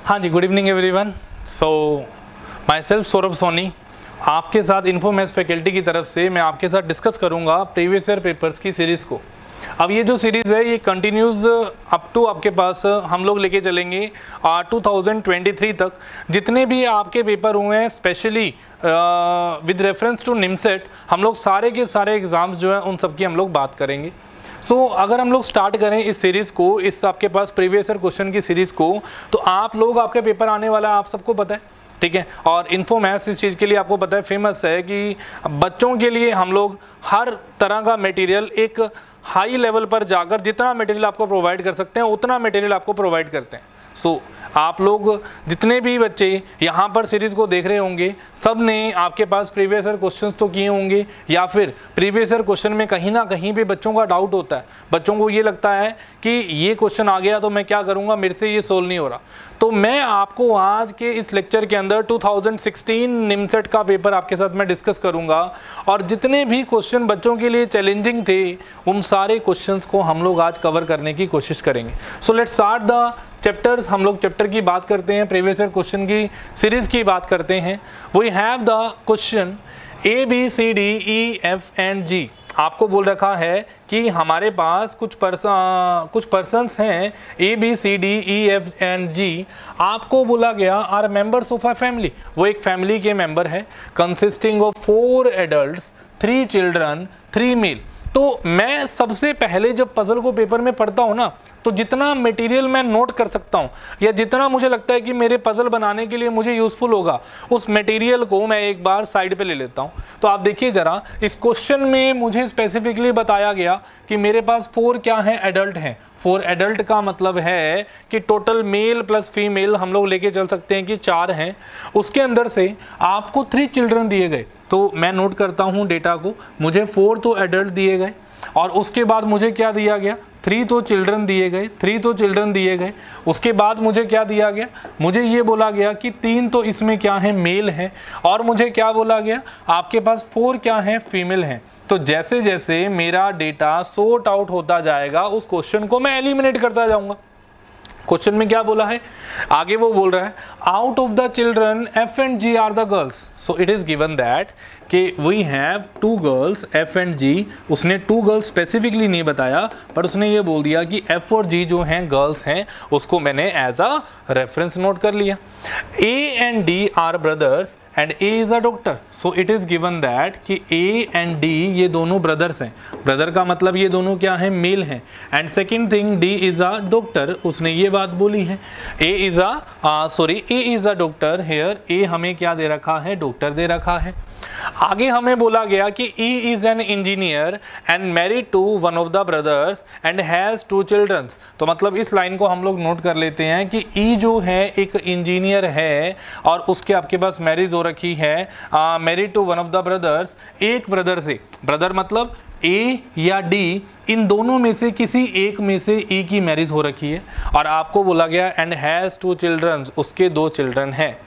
हाँ जी, good evening everyone. So myself Saurabh Soni, आपके साथ इन्फोमैथ्स फैकल्टी की तरफ से मैं आपके साथ डिस्कस करूँगा प्रीवियस ईयर पेपर्स की सीरीज़ को। अब ये जो सीरीज़ है ये कंटिन्यूज़ अप टू आपके पास हम लोग लेके चलेंगे 2023 तक। जितने भी आपके पेपर हुए हैं specially with reference to NIMCET, हम लोग सारे के सारे एग्ज़ाम्स जो हैं उन सब की हम लोग बात करेंगे। अगर हम लोग स्टार्ट करें इस सीरीज़ को, इस आपके पास प्रीवियस ईयर क्वेश्चन की सीरीज़ को, तो आप लोग आपके पेपर आने वाला है, आप सबको पता है, ठीक है। और इन्फोमैथ्स इस चीज़ के लिए आपको पता है फेमस है कि बच्चों के लिए हम लोग हर तरह का मटेरियल एक हाई लेवल पर जाकर जितना मटेरियल आपको प्रोवाइड कर सकते हैं उतना मटेरियल आपको प्रोवाइड करते हैं। आप लोग जितने भी बच्चे यहाँ पर सीरीज़ को देख रहे होंगे, सब ने आपके पास प्रीवियस ईयर क्वेश्चंस तो किए होंगे, या फिर प्रीवियस ईयर क्वेश्चन में कहीं ना कहीं पे बच्चों का डाउट होता है। बच्चों को ये लगता है कि ये क्वेश्चन आ गया तो मैं क्या करूँगा, मेरे से ये सोल्व नहीं हो रहा। तो मैं आपको आज के इस लेक्चर के अंदर 2016 निमसेट का पेपर आपके साथ मैं डिस्कस करूंगा, और जितने भी क्वेश्चन बच्चों के लिए चैलेंजिंग थे उन सारे क्वेश्चंस को हम लोग आज कवर करने की कोशिश करेंगे। So let's start the chapters. हम लोग चैप्टर की बात करते हैं, प्रीवियस ईयर क्वेश्चन की सीरीज की बात करते हैं। We have the question ABCDEFG। आपको बोल रखा है कि हमारे पास कुछ पर्सन्स हैं ABCDEFG। आपको बोला गया are members of a family, वो एक फैमिली के मेंबर है, consisting of 4 adults 3 children 3 male. तो मैं सबसे पहले जब पजल को पेपर में पढ़ता हूँ ना, तो जितना मटेरियल मैं नोट कर सकता हूँ या जितना मुझे लगता है कि मेरे पजल बनाने के लिए मुझे यूज़फुल होगा, उस मटेरियल को मैं एक बार साइड पे ले लेता हूँ। तो आप देखिए ज़रा, इस क्वेश्चन में मुझे स्पेसिफिकली बताया गया कि मेरे पास 4 क्या हैं, एडल्ट हैं। 4 एडल्ट का मतलब है कि टोटल मेल प्लस फीमेल हम लोग लेके चल सकते हैं कि 4 हैं। उसके अंदर से आपको 3 चिल्ड्रन दिए गए, तो मैं नोट करता हूँ डेटा को। मुझे 4 तो एडल्ट दिए गए, और उसके बाद मुझे क्या दिया गया, 3 तो चिल्ड्रन दिए गए, 3 तो चिल्ड्रन दिए गए। उसके बाद मुझे क्या दिया गया, मुझे ये बोला गया कि 3 तो इसमें क्या है, मेल हैं, और मुझे क्या बोला गया, आपके पास 4 क्या हैं, फीमेल हैं। तो जैसे जैसे मेरा डेटा सॉर्ट आउट होता जाएगा, उस क्वेश्चन को मैं एलिमिनेट करता जाऊंगा। क्वेश्चन में क्या बोला है, आगे वो बोल रहा है out of the children F and G are the girls. So it is given that कि we have 2 girls F and G। उसने 2 गर्ल्स स्पेसिफिकली नहीं बताया, पर उसने ये बोल दिया कि F और G जो हैं गर्ल्स हैं, उसको मैंने एज अ रेफरेंस नोट कर लिया। A and D are brothers and A is a doctor. So it is given that कि A and D ये दोनों ब्रदर्स हैं। ब्रदर का मतलब ये दोनों क्या हैं, मेल हैं। And second thing, D is a doctor, उसने ये बात बोली है। A is a doctor. Here A हमें क्या दे रखा है, डॉक्टर दे रखा है। आगे हमें बोला गया कि E is an engineer and married to one of the brothers and has 2 children. तो मतलब इस लाइन को हम लोग नोट कर लेते हैं कि E जो है एक इंजीनियर है, और उसके आपके पास मैरिज हो रखी है, married to one of the brothers, एक ब्रदर से। ब्रदर मतलब A या D, इन दोनों में से किसी एक में से E की मैरिज हो रखी है। और आपको बोला गया एंड हैज़ 2 चिल्ड्रन, उसके 2 चिल्ड्रन हैं।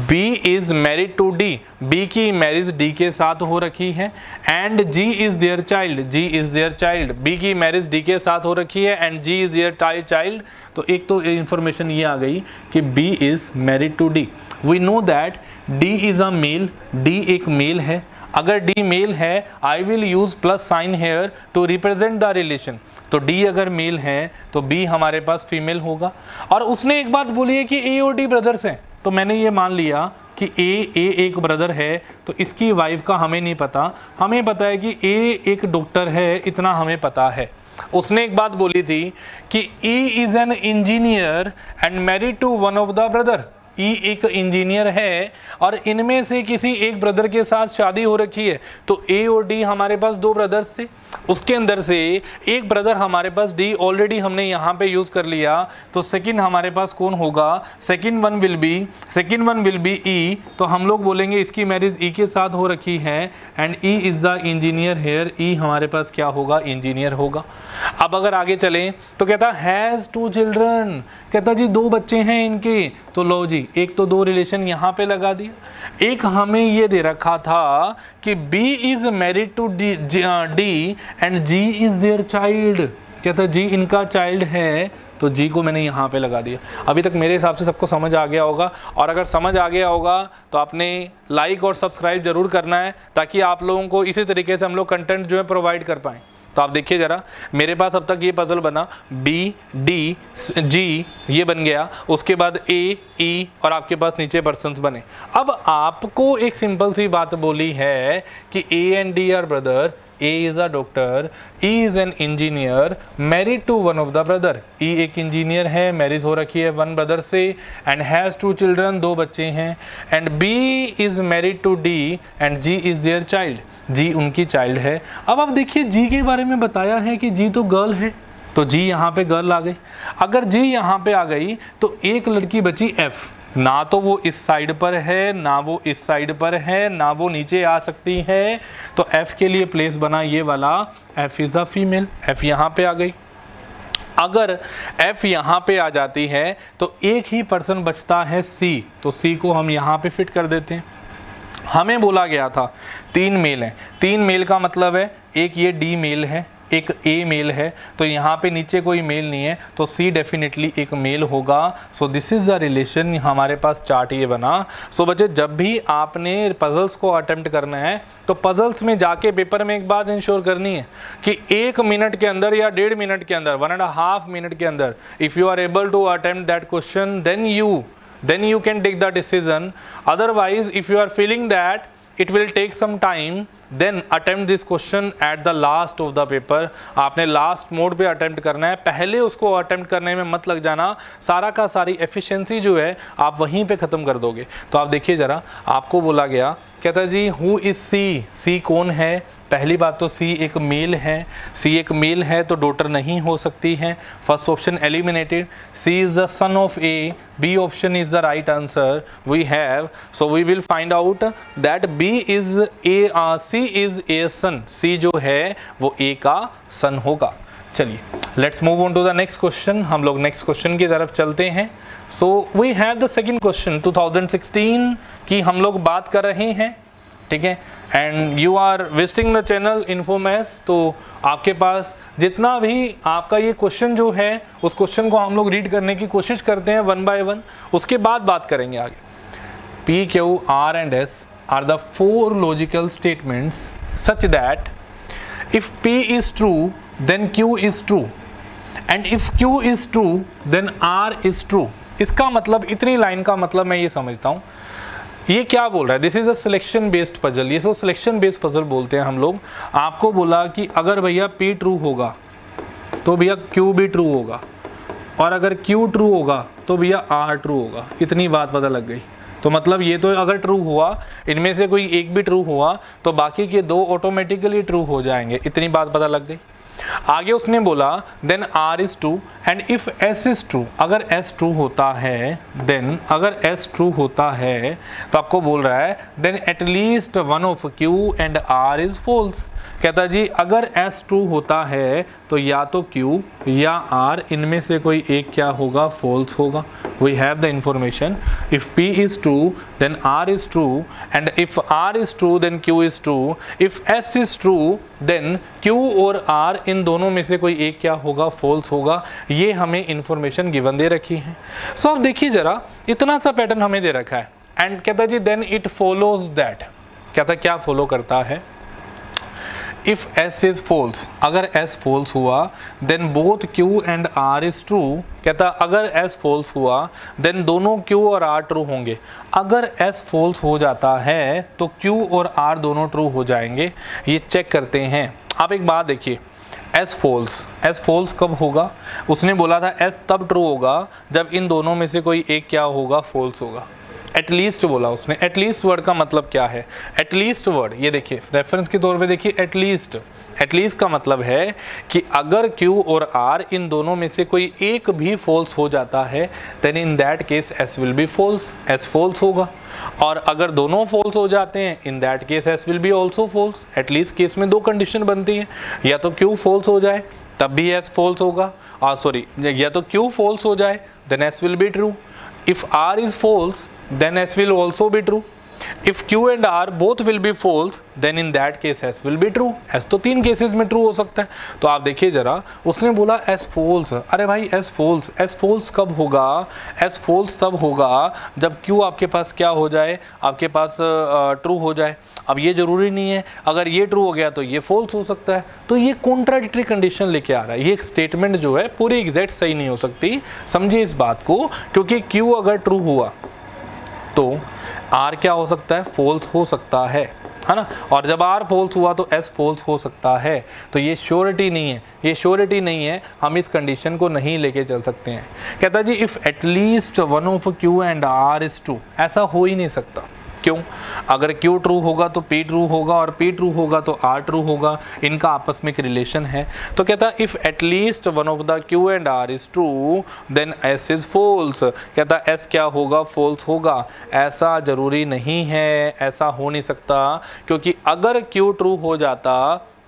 B is married to D, B की मैरिज D के साथ हो रखी है। And G is their child, G is their child, B की मैरिज D के साथ हो रखी है and G is their child. तो एक तो इंफॉर्मेशन ये आ गई कि B is married to D। We know that D is a male, D एक मेल है। अगर D मेल है, I will use plus sign here to represent the relation. तो D अगर मेल है तो B हमारे पास फीमेल होगा। और उसने एक बात बोली है कि A और D ब्रदर्स हैं, तो मैंने ये मान लिया कि A एक ब्रदर है, तो इसकी वाइफ का हमें नहीं पता। हमें पता है कि A एक डॉक्टर है, इतना हमें पता है। उसने एक बात बोली थी कि E is an engineer and married to one of the brother. E एक इंजीनियर है और इनमें से किसी एक ब्रदर के साथ शादी हो रखी है। तो A और D हमारे पास 2 ब्रदर्स थे, उसके अंदर से एक ब्रदर हमारे पास D ऑलरेडी हमने यहाँ पे यूज़ कर लिया। तो सेकंड हमारे पास कौन होगा, second one will be E। तो हम लोग बोलेंगे इसकी मैरिज E के साथ हो रखी है and E is the engineer here. E हमारे पास क्या होगा, इंजीनियर होगा। अब अगर आगे चलें तो कहता हैज़ 2 चिल्ड्रन, कहता जी 2 बच्चे हैं इनके। तो लो जी, एक तो 2 रिलेशन यहाँ पे लगा दिया। एक हमें ये दे रखा था कि B is married to D and G is their child. कहता जी इनका चाइल्ड है तो जी को मैंने यहाँ पे लगा दिया। अभी तक मेरे हिसाब से सबको समझ आ गया होगा, और अगर समझ आ गया होगा तो आपने लाइक और सब्सक्राइब जरूर करना है, ताकि आप लोगों को इसी तरीके से हम लोग कंटेंट जो है प्रोवाइड कर पाएँ। तो आप देखिए ज़रा, मेरे पास अब तक ये पजल बना बी डी जी, ये बन गया, उसके बाद ए ई और आपके पास नीचे पर्सन्स बने। अब आपको एक सिंपल सी बात बोली है कि A and D R brother, A is a doctor, E is an engineer, married to one of the brother. E एक इंजीनियर है, मैरिज हो रखी है वन ब्रदर से, and has 2 children, 2 बच्चे हैं, and B is married to D and G is their child. G उनकी child है। अब आप देखिए G के बारे में बताया है कि G तो गर्ल है, तो G यहाँ पे गर्ल आ गई। अगर G यहाँ पे आ गई तो एक लड़की बची F, ना तो वो इस साइड पर है, ना वो इस साइड पर है, ना वो नीचे आ सकती है, तो F के लिए प्लेस बना ये वाला, F is a female, F यहाँ पे आ गई। अगर F यहाँ पे आ जाती है तो एक ही पर्सन बचता है C, तो C को हम यहाँ पे फिट कर देते हैं। हमें बोला गया था 3 मेल हैं, 3 मेल का मतलब है एक ये D मेल है, एक ए मेल है, तो यहाँ पे नीचे कोई मेल नहीं है, तो सी डेफिनेटली एक मेल होगा। सो दिस इज द रिलेशन, हमारे पास चार्ट ये बना। सो बच्चे, जब भी आपने पजल्स को अटेम्प्ट करना है तो पजल्स में जाके पेपर में एक बात इंश्योर करनी है कि 1 मिनट के अंदर या 1.5 मिनट के अंदर, 1.5 मिनट के अंदर, if you are able to attempt that question, then you can take the decision. Otherwise, if you are feeling that it will take some time, then attempt this question at the last of the paper. आपने last mode पे attempt करना है, पहले उसको attempt करने में मत लग जाना, सारा का सारी एफिशिएंसी जो है आप वहीं पे ख़त्म कर दोगे। तो आप देखिए ज़रा, आपको बोला गया, कहता है जी हु इज़ सी, सी कौन है? पहली बात तो सी एक मेल है, सी एक मेल है तो डॉटर नहीं हो सकती है, first option eliminated. C is the son of A, B option is the right answer we have. So we will find out that B is A, C is a son, C जो है वो A का son होगा। चलिए let's move on to the next question, हम लोग next question की तरफ चलते हैं। So we have the second question 2016 की हम लोग बात कर रहे हैं, ठीक है, and you are visiting the channel Infomaths, तो आपके पास जितना भी आपका ये क्वेश्चन जो है उस क्वेश्चन को हम लोग रीड करने की कोशिश करते हैं 1 by 1, उसके बाद बात करेंगे आगे। P, Q, R and S are the 4 logical statements such that if P is true then Q is true and if Q is true then R is true। इसका मतलब, इतनी लाइन का मतलब मैं ये समझता हूँ, ये क्या बोल रहा है, this is a selection based puzzle, ये सो सिलेक्शन बेस्ड पजल बोलते हैं हम लोग। आपको बोला कि अगर भैया P ट्रू होगा तो भैया Q भी ट्रू होगा, और अगर Q ट्रू होगा तो भैया R ट्रू होगा। इतनी बात पता लग गई। तो मतलब ये तो अगर ट्रू हुआ, इनमें से कोई एक भी ट्रू हुआ तो बाकी के 2 ऑटोमेटिकली ट्रू हो जाएंगे। इतनी बात पता लग गई। आगे उसने बोला then R is true and if S is true, अगर S ट्रू होता है, देन अगर S ट्रू होता है तो आपको बोल रहा है then at least one of Q and R is false. कहता जी अगर S ट्रू होता है तो या तो Q या R, इनमें से कोई एक क्या होगा, फॉल्स होगा। We have the information, if P is true then R is true and if R is true then Q is true, if S is true then Q और R इन दोनों में से कोई एक क्या होगा, फॉल्स होगा। ये हमें इंफॉर्मेशन गिवन दे रखी है। सो अब देखिए ज़रा, इतना सा पैटर्न हमें दे रखा है एंड कहता जी देन इट फॉलोज दैट, कहता क्या फॉलो करता है, if S is false, अगर S false हुआ then both Q and R is true। कहता अगर S false हुआ then दोनों Q और R true होंगे। अगर S false हो जाता है तो Q और R दोनों true हो जाएंगे। ये चेक करते हैं। आप एक बात देखिए, S false कब होगा? उसने बोला था S तब ट्रू होगा जब इन दोनों में से कोई एक क्या होगा, फॉल्स होगा। एटलीस्ट बोला उसने। एटलीस्ट वर्ड का मतलब क्या है? एटलीस्ट वर्ड ये देखिए, रेफरेंस के तौर पे देखिए, एटलीस्ट का मतलब है कि अगर Q और R इन दोनों में से कोई एक भी फॉल्स हो जाता है then in that case S will be false, S false होगा। और अगर दोनों फॉल्स हो जाते हैं in that case S will be also false. At least case में 2 कंडीशन बनती है, या तो Q फॉल्स हो जाए तब भी S फॉल्स होगा, या तो Q फॉल्स हो जाए then S will be true. If R is false then S will also be true। If Q and R both will be false then in that case S will be true. S तो 3 cases में true हो सकता है। तो आप देखिए जरा, उसने बोला S फॉल्स। अरे भाई S फॉल्स कब होगा? S फॉल्स तब होगा जब Q आपके पास क्या हो जाए, आपके पास ट्रू हो जाए। अब ये जरूरी नहीं है, अगर ये ट्रू हो गया तो ये फॉल्स हो सकता है। तो ये कॉन्ट्राडिक्टरी कंडीशन लेके आ रहा है। ये स्टेटमेंट जो है पूरी एग्जैक्ट सही नहीं हो सकती, समझिए इस बात को। क्योंकि Q अगर ट्रू हुआ तो R क्या हो सकता है? फॉल्स हो सकता है ना। और जब R फॉल्स हुआ तो S फॉल्स हो सकता है। तो ये श्योरिटी नहीं है, हम इस कंडीशन को नहीं लेके चल सकते हैं। कहता जी if at least one of Q and R is true, ऐसा हो ही नहीं सकता। क्यों? अगर Q ट्रू होगा तो P ट्रू होगा, और P ट्रू होगा तो R ट्रू होगा। इनका आपस में एक रिलेशन है। तो कहता if at least one of the Q and R is true then S is false. कहता S क्या होगा? फॉल्स होगा। ऐसा जरूरी नहीं है, ऐसा हो नहीं सकता, क्योंकि अगर Q ट्रू हो जाता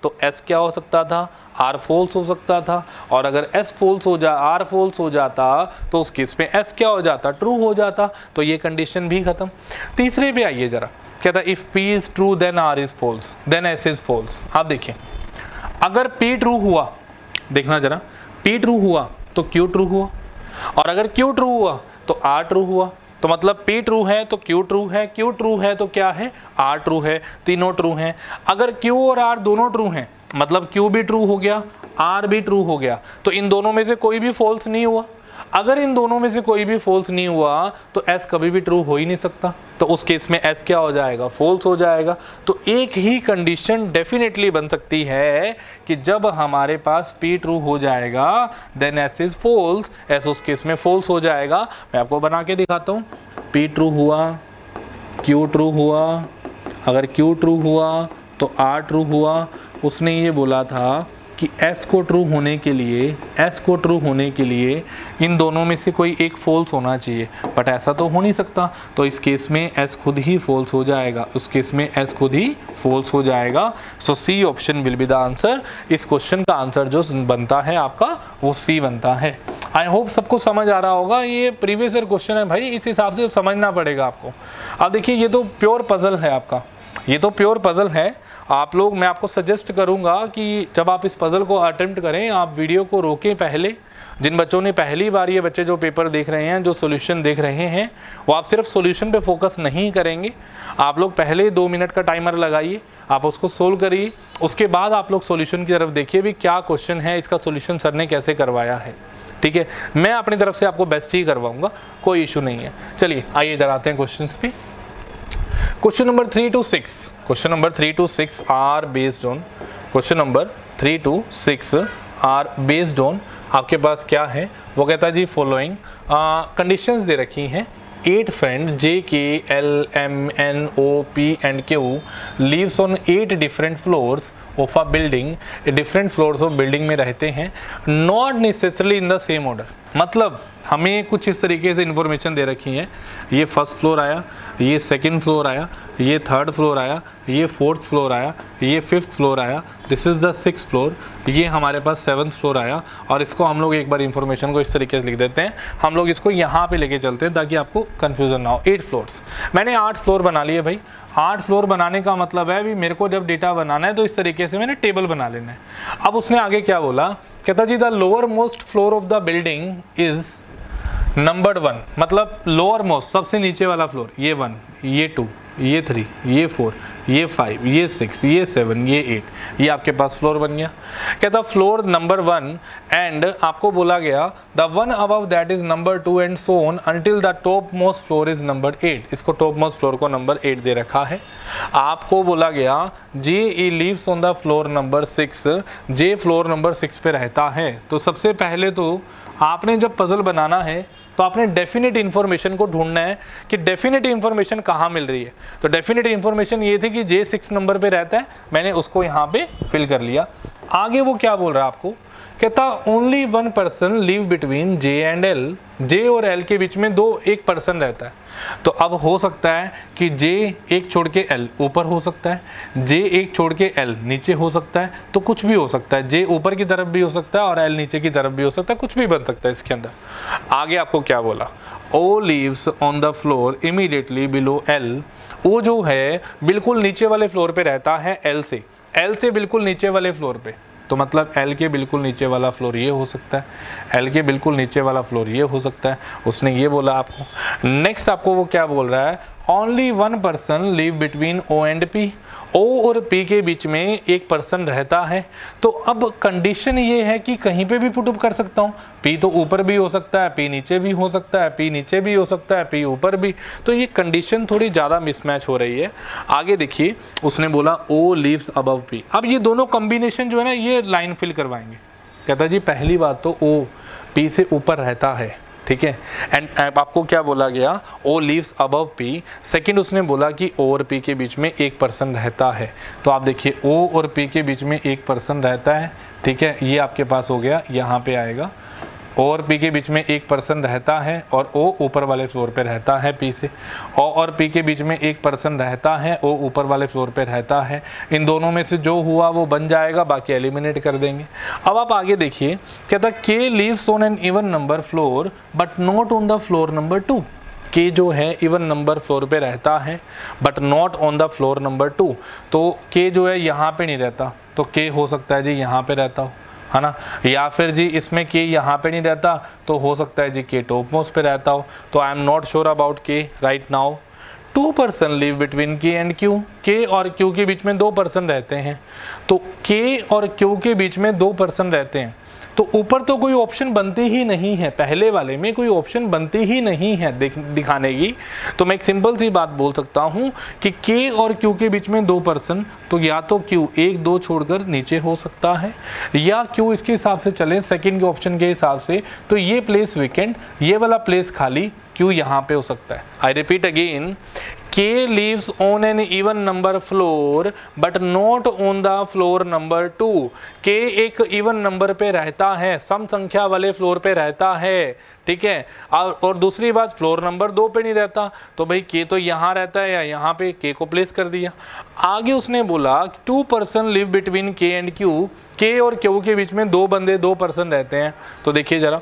तो S क्या हो सकता था? R फॉल्स हो सकता था। और अगर S फॉल्स हो जा R फॉल्स हो जाता तो उस केस में S क्या हो जाता? ट्रू हो जाता। तो ये कंडीशन भी खत्म। तीसरे पे आइए जरा, कहता if P is true then R is false then S is false. आप देखिए, अगर P ट्रू हुआ, देखना जरा, P ट्रू हुआ तो Q ट्रू हुआ, और अगर Q ट्रू हुआ तो R ट्रू हुआ। तो मतलब P ट्रू है तो Q ट्रू है, Q ट्रू है तो क्या है? R ट्रू है। तीनों ट्रू हैं। अगर Q और R दोनों ट्रू हैं, मतलब Q भी ट्रू हो गया, R भी ट्रू हो गया, तो इन दोनों में से कोई भी फॉल्स नहीं हुआ। अगर इन दोनों में से कोई भी फॉल्स नहीं हुआ तो S कभी भी ट्रू हो ही नहीं सकता। तो उस केस में S क्या हो जाएगा? फॉल्स हो जाएगा। तो एक ही कंडीशन डेफिनेटली बन सकती है कि जब हमारे पास P ट्रू हो जाएगा then S is false. S उस केस में फॉल्स हो जाएगा। मैं आपको बना के दिखाता हूँ। P ट्रू हुआ, Q ट्रू हुआ, अगर Q ट्रू हुआ तो R ट्रू हुआ। उसने ये बोला था कि S को ट्रू होने के लिए इन दोनों में से कोई एक फॉल्स होना चाहिए, बट ऐसा तो हो नहीं सकता। तो इस केस में S खुद ही फॉल्स हो जाएगा, उस केस में S खुद ही फॉल्स हो जाएगा। सो C option will be the answer. इस क्वेश्चन का आंसर जो बनता है आपका वो C बनता है। आई होप सबको समझ आ रहा होगा। ये प्रीवियस ईयर क्वेश्चन है भाई, इस हिसाब से समझना पड़ेगा आपको। अब देखिए, ये तो प्योर पजल है आपका, ये तो प्योर पजल है। आप लोग, मैं आपको सजेस्ट करूंगा कि जब आप इस पजल को अटेम्प्ट करें, आप वीडियो को रोकें पहले। जिन बच्चों ने पहली बार, ये बच्चे जो पेपर देख रहे हैं, जो सॉल्यूशन देख रहे हैं, वो आप सिर्फ सॉल्यूशन पे फोकस नहीं करेंगे। आप लोग पहले 2 मिनट का टाइमर लगाइए, आप उसको सोल्व करिए, उसके बाद आप लोग सॉल्यूशन की तरफ देखिए भी क्या क्वेश्चन है, इसका सॉल्यूशन सर ने कैसे करवाया है। ठीक है, मैं अपनी तरफ से आपको बेस्ट ही करवाऊंगा, कोई इशू नहीं है। चलिए आइए जरा आते हैं क्वेश्चंस पे। Question number 3 to 6 are based on, question number 3 to 6 are based on, आपके पास क्या है वो कहता है जी फॉलोइंग कंडीशंस दे रखी हैं। 8 friend JK LM NO P and Q lives on 8 different floors of a building, different floors of building में रहते हैं, not necessarily in the same order। मतलब हमें कुछ इस तरीके से इंफॉर्मेशन दे रखी है, ये फर्स्ट फ्लोर आया, ये सेकंड फ्लोर आया, ये थर्ड फ्लोर आया, ये फोर्थ फ्लोर आया, ये फिफ्थ फ्लोर आया, this is the 6th floor, ये हमारे पास 7th फ्लोर आया। और इसको हम लोग एक बार इंफॉर्मेशन को इस तरीके से लिख देते हैं, हम लोग इसको यहाँ पे लेके चलते हैं ताकि आपको कन्फ्यूज़न ना हो। 8 फ्लोर्स, मैंने 8 फ्लोर बना लिए भाई। 8 फ्लोर बनाने का मतलब है भी मेरे को जब डेटा बनाना है तो इस तरीके से मैंने टेबल बना लेना है। अब उसने आगे क्या बोला, कहता जी the lower most floor of the building is numbered 1, मतलब लोअर मोस्ट सबसे नीचे वाला फ्लोर, ये 1, ये 2, ये 3, ये 4, ये 5, ये 6, ये 7, ये 8, ये आपके पास फ्लोर बन गया। कहता फ्लोर नंबर 1 एंड आपको बोला गया the one above that is number 2 and so on until the top most floor is number 8। इसको टॉप मोस्ट फ्लोर को नंबर 8 दे रखा है। आपको बोला गया JE lives on the floor number 6, J floor number 6 पे रहता है। तो सबसे पहले तो आपने जब पजल बनाना है तो आपने डेफिनेट इन्फॉर्मेशन को ढूंढना है कि डेफिनेट इन्फॉर्मेशन कहाँ मिल रही है। तो डेफिनेट इन्फॉर्मेशन ये थी कि J 6 नंबर पे रहता है, मैंने उसको यहाँ पे फिल कर लिया। आगे वो क्या बोल रहा है आपको, कहता only 1 person live between J and L, J और L के बीच में एक पर्सन रहता है। तो अब हो सकता है कि J एक छोड़ के L ऊपर हो सकता है, J एक छोड़ के L नीचे हो सकता है, तो कुछ भी हो सकता है, J ऊपर की तरफ भी हो सकता है और L नीचे की तरफ भी हो सकता है, कुछ भी बन सकता है इसके अंदर। आगे आपको क्या बोला, O lives on the floor immediately below L। O जो है बिल्कुल नीचे वाले फ्लोर पे रहता है L से बिल्कुल नीचे वाले फ्लोर पे, तो मतलब L के बिल्कुल नीचे वाला फ्लोर ये हो सकता है, L के बिल्कुल नीचे वाला फ्लोर ये हो सकता है, उसने ये बोला आपको। नेक्स्ट आपको वो क्या बोल रहा है, only one person live between O and P। O और P के बीच में एक पर्सन रहता है, तो अब कंडीशन ये है कि कहीं पे भी पुटअप कर सकता हूँ, P तो ऊपर भी हो सकता है, P नीचे भी हो सकता है, P नीचे भी हो सकता है, P ऊपर भी, तो ये कंडीशन थोड़ी ज़्यादा मिसमैच हो रही है। आगे देखिए उसने बोला O लिव्स अबव P। अब ये दोनों कॉम्बिनेशन जो है ना ये लाइन फिल करवाएंगे। कहता जी पहली बात तो O P से ऊपर रहता है, ठीक है, एंड आपको क्या बोला गया, O lives above P। Second उसने बोला कि O और P के बीच में एक पर्सन रहता है, तो आप देखिए O और P के बीच में एक पर्सन रहता है, ठीक है, ये आपके पास हो गया, यहाँ पे आएगा O और P के बीच में एक पर्सन रहता है और O ऊपर वाले फ्लोर पे रहता है P से, O और P के बीच में एक पर्सन रहता है, O ऊपर वाले फ्लोर पे रहता है। इन दोनों में से जो हुआ वो बन जाएगा, बाकी एलिमिनेट कर देंगे। अब आप आगे देखिए, कहता K lives on an even number floor but not on the floor number 2। K जो है इवन नंबर फ्लोर पे रहता है but not on the floor number 2, तो K जो है यहाँ पे नहीं रहता, तो K हो सकता है जी यहाँ पे रहता हो, है ना, या फिर जी इसमें K यहाँ पे नहीं रहता तो हो सकता है जी K टॉप मोस्ट पे रहता हो। तो I am not sure about K right now. 2 person live between K and Q। K और Q के बीच में 2 पर्सन रहते हैं, तो K और Q के बीच में 2 पर्सन रहते हैं, तो ऊपर तो कोई ऑप्शन बनती ही नहीं है, पहले वाले में कोई ऑप्शन बनती ही नहीं है दिखाने की। तो मैं एक सिंपल सी बात बोल सकता हूँ कि K और Q के बीच में 2 पर्सन, तो या तो Q 1-2 छोड़कर नीचे हो सकता है, या Q इसके हिसाब से चले सेकंड के ऑप्शन के हिसाब से, तो ये प्लेस वेकेंट, ये वाला प्लेस खाली, Q यहाँ पे हो सकता है। I repeat again, K lives on an even number floor but not on the floor number 2। K एक इवन नंबर पे रहता है, सम संख्या वाले फ्लोर पे रहता है, ठीक है, और दूसरी बात फ्लोर नंबर 2 पे नहीं रहता, तो भाई K तो यहाँ रहता है या यहाँ पे, K को प्लेस कर दिया। आगे उसने बोला 2 person live between K and Q। K और Q के बीच में 2 पर्सन रहते हैं, तो देखिए जरा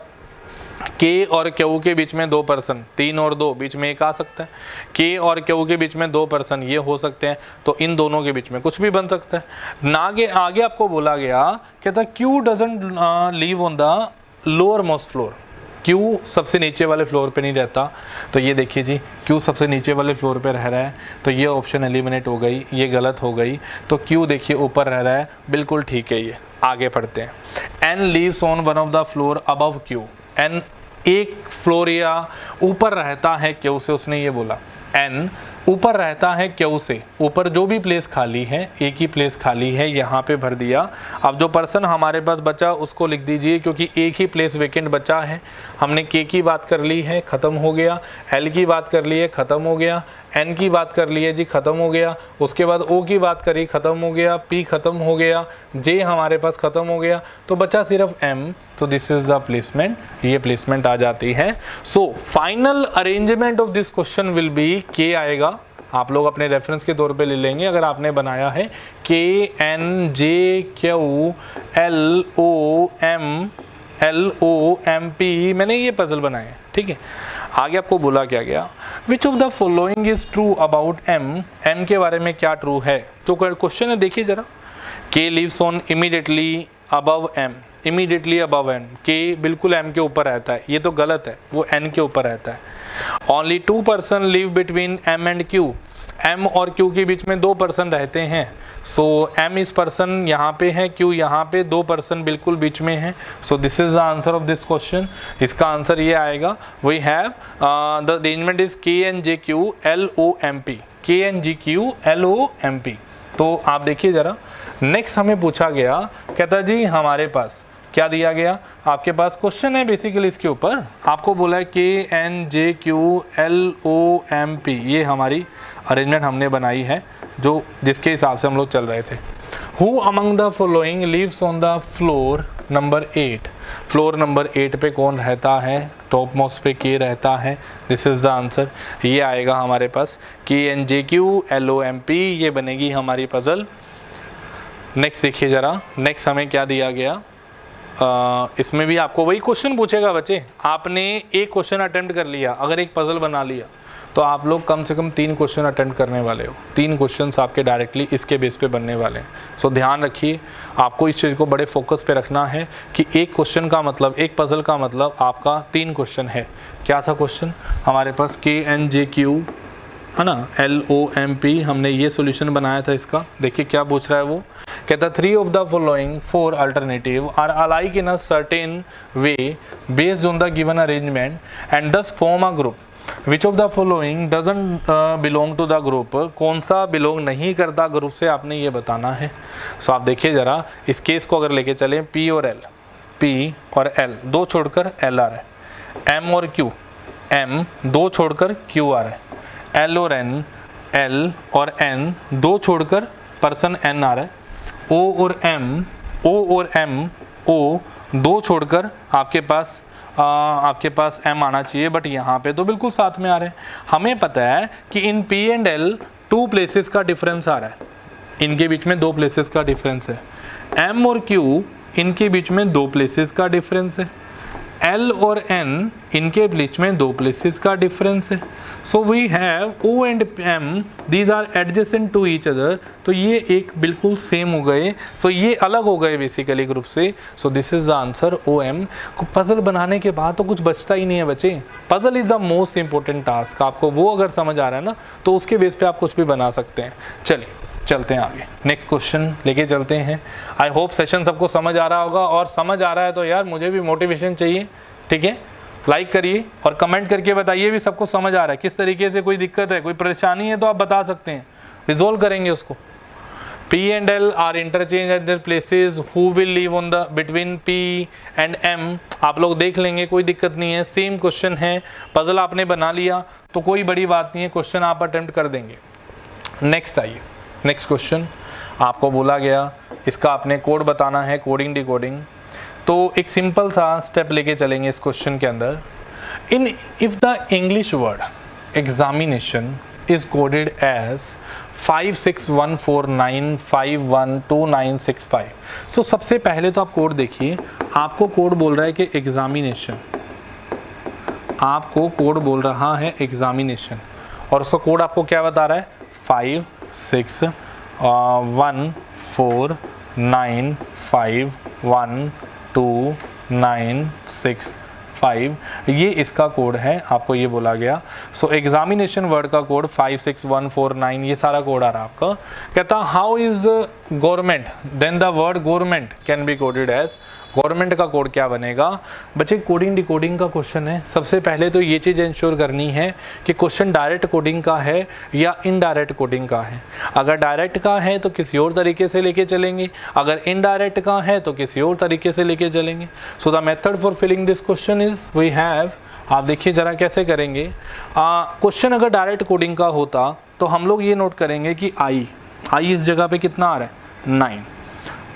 K और Q के बीच में 2 पर्सन, 3 और 2 बीच में एक आ सकता है, K और Q के बीच में 2 पर्सन ये हो सकते हैं, तो इन दोनों के बीच में कुछ भी बन सकता है। आगे आपको बोला गया, कहता Q doesn't live on the lower most floor. Q सबसे नीचे वाले फ्लोर पे नहीं रहता, तो ये देखिए जी Q सबसे नीचे वाले फ्लोर पे रह रहा है, तो ये ऑप्शन एलिमिनेट हो गई, ये गलत हो गई, तो Q देखिए ऊपर रह रहा है, बिल्कुल ठीक है। ये आगे पढ़ते हैं, N lives on one of the floor above Q। N एक फ्लोर या ऊपर रहता है Q से, उसने ये बोला N ऊपर रहता है Q से, ऊपर जो भी प्लेस खाली है, एक ही प्लेस खाली है, यहाँ पे भर दिया। अब जो पर्सन हमारे पास बचा उसको लिख दीजिए, क्योंकि एक ही प्लेस वेकेंट बचा है। हमने K की बात कर ली है, ख़त्म हो गया, L की बात कर ली है, ख़त्म हो गया, N की बात कर ली है जी, ख़त्म हो गया, उसके बाद O की बात करी, ख़त्म हो गया, P ख़त्म हो गया, J हमारे पास ख़त्म हो गया, तो बचा सिर्फ M। तो दिस इज द प्लेसमेंट, ये प्लेसमेंट आ जाती है। So final arrangement of this question will B K आएगा, आप लोग अपने रेफरेंस के तौर पे ले लेंगे अगर आपने बनाया है K N J Q L O M P, मैंने ये पजल बनाए हैं, ठीक है। आगे आपको बोला क्या गया, विच of the following is true about M। M के बारे में क्या ट्रू है, जो क्वेश्चन है देखिए जरा। K lives on immediately above M, immediately above N, K बिल्कुल M के ऊपर रहता है, ये तो गलत है, वो N के ऊपर रहता है। Only 2 person live between M and Q। M और Q के बीच में 2 पर्सन रहते हैं, सो M इस पर्सन यहाँ पे है, Q यहाँ पे, 2 पर्सन बिल्कुल बीच में है। So this is the answer of this question. इसका आंसर ये आएगा, we have the arrangement is K N J Q L O M P, K N J Q L O M P। तो आप देखिए जरा, नेक्स्ट हमें पूछा गया, कहता जी हमारे पास क्या दिया गया, आपके पास क्वेश्चन है बेसिकली इसके ऊपर, आपको बोला है K N J Q L O M P, ये हमारी अरेंजमेंट हमने बनाई है जो जिसके हिसाब से हम लोग चल रहे थे। Who among the following lives on the floor number 8? Floor number 8 पे कौन रहता है, टॉप मोस्ट पे के रहता है, दिस इज़ द आंसर। ये आएगा हमारे पास KNJQ LOMP, ये बनेगी हमारी पजल। नेक्स्ट देखिए ज़रा, नेक्स्ट हमें क्या दिया गया। इसमें भी आपको वही क्वेश्चन पूछेगा बच्चे। आपने एक क्वेश्चन अटेम्प्ट कर लिया, अगर एक पजल बना लिया तो आप लोग कम से कम 3 क्वेश्चन अटेम्प्ट करने वाले हो। 3 क्वेश्चंस आपके डायरेक्टली इसके बेस पे बनने वाले हैं। सो ध्यान रखिए, आपको इस चीज़ को बड़े फोकस पे रखना है कि एक क्वेश्चन का मतलब, एक पजल का मतलब आपका 3 क्वेश्चन है। क्या था क्वेश्चन हमारे पास, KNJQ है ना, LOMP, हमने ये सोल्यूशन बनाया था इसका। देखिए क्या पूछ रहा है वो, कहता 3 of the following 4 alternative are alike in a certain way based on the given arrangement and thus form a group. Which of the following doesn't belong to the group? कौन सा बिलोंग नहीं करता ग्रुप से, आपने ये बताना है। सो आप देखिए ज़रा, इस केस को अगर लेके चलें, P और L, P और L, 2 छोड़कर L आ रहा है, M और Q, M 2 छोड़कर Q आ रहा है, L और N, L और N 2 छोड़कर पर्सन N आ रहा है, O और M, O 2 छोड़कर आपके पास M आना चाहिए, बट यहाँ पे तो बिल्कुल साथ में आ रहे हैं। हमें पता है कि इन P एंड L 2 प्लेसेस का डिफरेंस आ रहा है, इनके बीच में 2 प्लेसेस का डिफरेंस है। M और Q इनके बीच में 2 प्लेसेस का डिफरेंस है। L और N इनके बीच में 2 प्लेसेस का डिफरेंस है। So we have O and M, these are adjacent to each other, तो ये एक बिल्कुल सेम हो गए। सो ये अलग हो गए बेसिकली ग्रुप से। सो this is the answer OM। Puzzle बनाने के बाद तो कुछ बचता ही नहीं है बच्चे। Puzzle is the most important task. आपको वो अगर समझ आ रहा है ना, तो उसके बेस पे आप कुछ भी बना सकते हैं। चलिए चलते हैं आगे, नेक्स्ट क्वेश्चन लेके चलते हैं। आई होप सेशन सबको समझ आ रहा होगा, और समझ आ रहा है तो यार मुझे भी मोटिवेशन चाहिए, ठीक है। लाइक करिए और कमेंट करके बताइए भी सबको समझ आ रहा है किस तरीके से। कोई दिक्कत है, कोई परेशानी है तो आप बता सकते हैं, रिजोल्व करेंगे उसको। P and L are interchange at their places. Who will live on the between P and M? आप लोग देख लेंगे, कोई दिक्कत नहीं है। सेम क्वेश्चन है, पजल आपने बना लिया तो कोई बड़ी बात नहीं है, क्वेश्चन आप अटेम्प्ट कर देंगे। नेक्स्ट आइए, नेक्स्ट क्वेश्चन आपको बोला गया, इसका आपने कोड बताना है, कोडिंग डिकोडिंग। तो एक सिंपल सा स्टेप लेके चलेंगे इस क्वेश्चन के अंदर। In if the English word examination is coded as 5614951296 so सबसे पहले तो आप कोड देखिए। आपको कोड बोल रहा है कि एग्जामिनेशन, आपको कोड बोल रहा है एग्जामिनेशन, और उसका कोड आपको क्या बता रहा है, 5614951296 ये इसका कोड है, आपको ये बोला गया। सो एग्जामिनेशन वर्ड का कोड 56149, ये सारा कोड आ रहा है आपका। कहता how is government, then the word government can be coded as, government का कोड क्या बनेगा। बच्चे कोडिंग डिकोडिंग का क्वेश्चन है, सबसे पहले तो ये चीज़ इंश्योर करनी है कि क्वेश्चन डायरेक्ट कोडिंग का है या इनडायरेक्ट कोडिंग का है। अगर डायरेक्ट का है तो किसी और तरीके से लेके चलेंगे, अगर इनडायरेक्ट का है तो किसी और तरीके से लेके चलेंगे। So the method for filling this question is we have, आप देखिए ज़रा कैसे करेंगे। क्वेश्चन अगर डायरेक्ट कोडिंग का होता तो हम लोग ये नोट करेंगे कि आई इस जगह पे कितना आ रहा है, 9,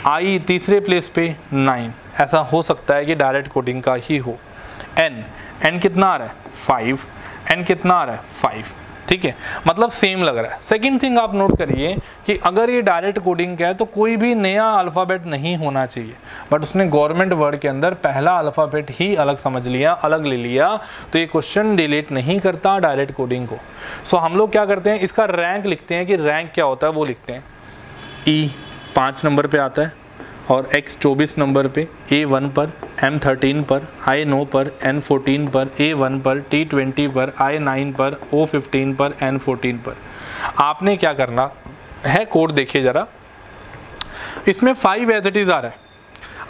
आई तीसरे प्लेस पे 9, ऐसा हो सकता है कि डायरेक्ट कोडिंग का ही हो। एन कितना आ रहा है, 5, एन कितना आ रहा है, 5, ठीक है, मतलब सेम लग रहा है। सेकंड थिंग आप नोट करिए कि अगर ये डायरेक्ट कोडिंग का है तो कोई भी नया अल्फ़ाबेट नहीं होना चाहिए, बट उसने गवर्नमेंट वर्ड के अंदर पहला अल्फ़ाबेट ही अलग समझ लिया, अलग ले लिया, तो ये क्वेश्चन डिलीट नहीं करता डायरेक्ट कोडिंग को। सो हम लोग क्या करते हैं, इसका रैंक लिखते हैं कि रैंक क्या होता है वो लिखते हैं। ई 5 नंबर पे आता है और X 24 नंबर पे, A1 पर, M 13 पर, I 9 पर, N 14 पर, A1 पर, T 20 पर, I 9 पर, O 15 पर, N 14 पर। आपने क्या करना है, कोड देखिए ज़रा, इसमें 5 एज इट इज़ आ रहा है।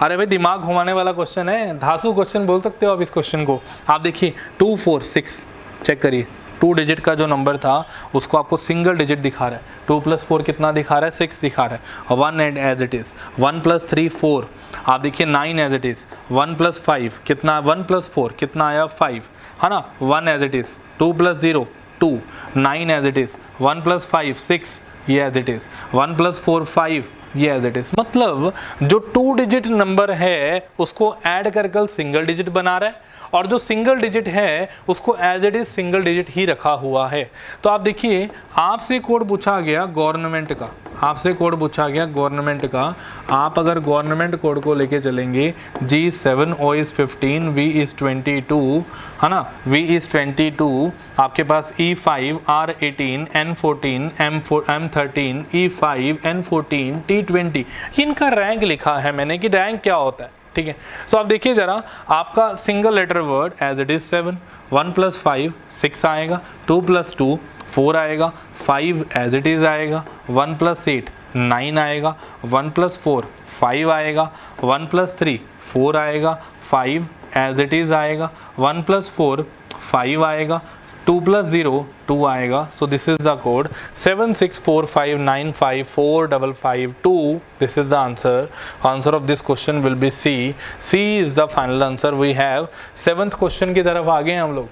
अरे भाई दिमाग घुमाने वाला क्वेश्चन है, धांसू क्वेश्चन बोल सकते हो आप इस क्वेश्चन को। आप देखिए 2 4 6 चेक करिए, 2 डिजिट का जो नंबर था उसको आपको सिंगल डिजिट दिखा रहा है। 2 + 4 कितना दिखा रहा है, 6 दिखा रहा है। और 1 एंड एज इट इज़, 1 + 3 4, आप देखिए 9 एज इट इज़। 1 + 5 कितना, 1 + 4 कितना आया, 5, है ना। 1 as it is, 2 + 0 2, 9 as it is, 1 + 5 6, ये एज इट इज़, 1 + 4 5, ये एज इट इज, मतलब जो 2 डिजिट नंबर है उसको ऐड कर कल सिंगल डिजिट बना रहा है, और जो सिंगल डिजिट है उसको as it is single digit ही रखा हुआ है। तो आप देखिए, आपसे कोड पूछा गया गवर्नमेंट का, आपसे कोड पूछा गया गवर्नमेंट का। आप अगर गवर्नमेंट कोड को लेके चलेंगे G7 O is 15 V is 22, है ना, V is 22, आपके पास E5 R18 N14 M13 E5 N14 T20, इनका रैंक लिखा है मैंने कि रैंक क्या होता है, ठीक है। सो आप देखिए जरा, आपका single letter word as it is 7, 1 + 5 6 आएगा, 2 + 2 4 आएगा, 5 एज इट इज आएगा, 1 + 8 9 आएगा, 1 + 4 5 आएगा, 1 + 3 4 आएगा, 5 एज इट इज आएगा, 1 + 4 5 आएगा, 2 + 0 2 आएगा। So this is the code 7645954552। This is the answer. Answer of this question will be C. C is the final answer. We have 7th question की तरफ आगे हैं हम लोग,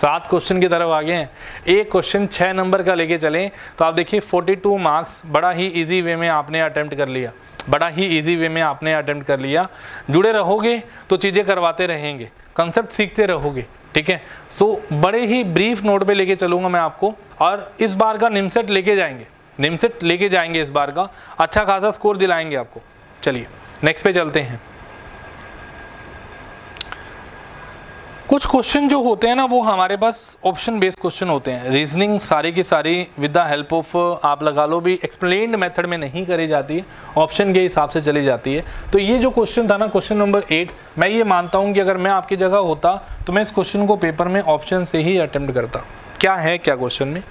7 क्वेश्चन की तरफ आगे हैं। एक क्वेश्चन 6 नंबर का लेके चलें तो आप देखिए 42 मार्क्स, बड़ा ही इजी वे में आपने अटेम्प्ट कर लिया, बड़ा ही इजी वे में आपने अटेम्प्ट कर लिया। जुड़े रहोगे तो चीज़ें करवाते रहेंगे, कंसेप्ट सीखते रहोगे, ठीक है। सो बड़े ही ब्रीफ नोट पे लेके चलूँगा मैं आपको, और इस बार का निमसेट लेके जाएंगे, निमसेट लेके जाएंगे इस बार का, अच्छा खासा स्कोर दिलाएंगे आपको। चलिए नेक्स्ट पे चलते हैं। कुछ क्वेश्चन जो होते हैं ना वो हमारे पास ऑप्शन बेस्ड क्वेश्चन होते हैं। रीजनिंग सारी की सारी विद द हेल्प ऑफ आप लगा लो भी एक्सप्लेन्ड मेथड में नहीं करी जाती है, ऑप्शन के हिसाब से चली जाती है। तो ये जो क्वेश्चन था ना, क्वेश्चन नंबर 8, मैं ये मानता हूँ कि अगर मैं आपकी जगह होता तो मैं इस क्वेश्चन को पेपर में ऑप्शन से ही अटेम्प्ट करता। क्या है क्या क्वेश्चन में,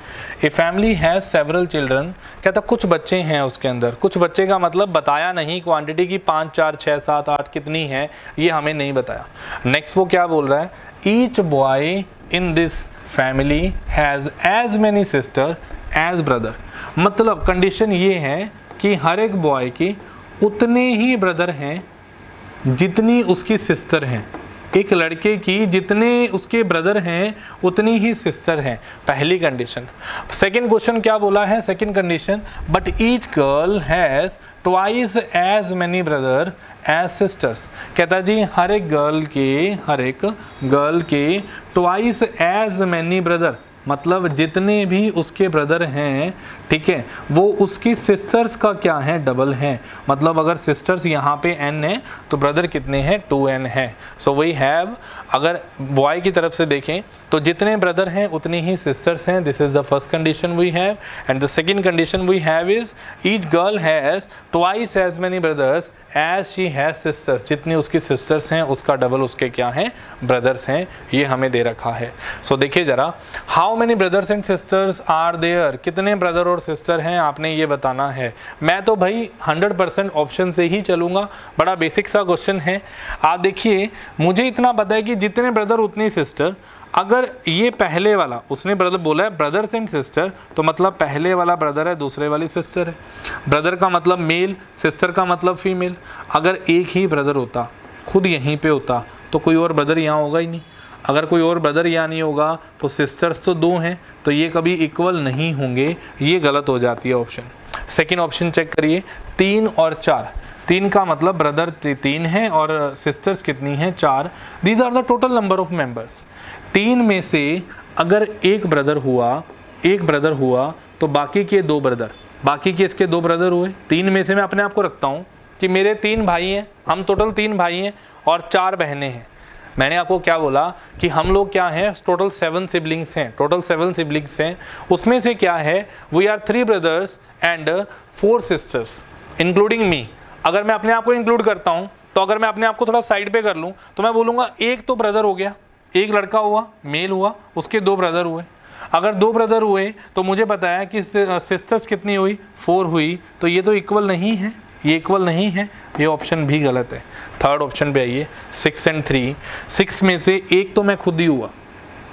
a family has several children, कहता कुछ बच्चे हैं उसके अंदर, कुछ बच्चे का मतलब बताया नहीं क्वांटिटी की 5 4 6 7 8 कितनी है, ये हमें नहीं बताया। नेक्स्ट वो क्या बोल रहा है, each boy in this family has as many sister as brother, मतलब कंडीशन ये है कि हर एक बॉय की उतने ही ब्रदर हैं जितनी उसकी सिस्टर हैं। एक लड़के की जितने उसके ब्रदर हैं उतनी ही सिस्टर हैं, पहली कंडीशन। सेकंड क्वेश्चन क्या बोला है, second condition, but each girl has twice as many brother as sisters, कहता जी हर एक गर्ल के ट्वाइस एज मैनी ब्रदर, मतलब जितने भी उसके ब्रदर हैं, ठीक है, वो उसकी सिस्टर्स का क्या है, डबल हैं। मतलब अगर सिस्टर्स यहाँ पे n है तो ब्रदर कितने हैं, 2n है। सो वी हैव, अगर बॉय की तरफ से देखें तो जितने ब्रदर हैं उतनी ही सिस्टर्स हैं, this is the first condition we have. And the second condition we have is each girl has twice as many brothers as she has sisters, जितनी उसकी सिस्टर्स हैं उसका डबल उसके क्या हैं, ब्रदर्स हैं, ये हमें दे रखा है। सो देखिए ज़रा, how many brothers and sisters are there, कितने ब्रदर और सिस्टर हैं आपने ये बताना है। मैं तो भाई 100% ऑप्शन से ही चलूँगा, बड़ा बेसिक सा क्वेश्चन है। आप देखिए, मुझे इतना पता है कि जितने ब्रदर उतनी सिस्टर, अगर ये पहले वाला उसने ब्रदर बोला है ब्रदर्स एंड सिस्टर, तो मतलब पहले वाला ब्रदर है, दूसरे वाली सिस्टर है। ब्रदर का मतलब मेल, सिस्टर का मतलब फीमेल। अगर एक ही ब्रदर होता, खुद यहीं पे होता, तो कोई और ब्रदर यहाँ होगा ही नहीं। अगर कोई और ब्रदर यहाँ नहीं होगा तो सिस्टर्स तो 2 हैं, तो ये कभी इक्वल नहीं होंगे, ये गलत हो जाती है ऑप्शन। सेकेंड ऑप्शन चेक करिए, 3 और 4, 3 का मतलब ब्रदर 3 है और सिस्टर्स कितनी हैं, 4। These are the total number of members. 3 में से अगर एक ब्रदर हुआ तो बाकी के 2 ब्रदर, बाकी के इसके 2 ब्रदर हुए। 3 में से मैं अपने आप को रखता हूँ कि मेरे 3 भाई हैं, हम टोटल 3 भाई हैं और 4 बहनें हैं। मैंने आपको क्या बोला कि हम लोग क्या हैं, टोटल 7 सिबलिंग्स हैं, टोटल 7 सिबलिंग्स हैं। उसमें से क्या है, we are 3 brothers and 4 sisters including me. अगर मैं अपने आप को इंक्लूड करता हूँ, तो अगर मैं अपने आप को थोड़ा साइड पे कर लूँ तो मैं बोलूँगा एक तो ब्रदर हो गया, एक लड़का हुआ, मेल हुआ, उसके 2 ब्रदर हुए। अगर 2 ब्रदर हुए तो मुझे पता है कि सिस्टर्स कितनी हुई, 4 हुई, तो ये तो इक्वल नहीं है, ये इक्वल नहीं है, ये ऑप्शन भी गलत है। थर्ड ऑप्शन पे आइए, 6 और 3। 6 में से एक तो मैं खुद ही हुआ,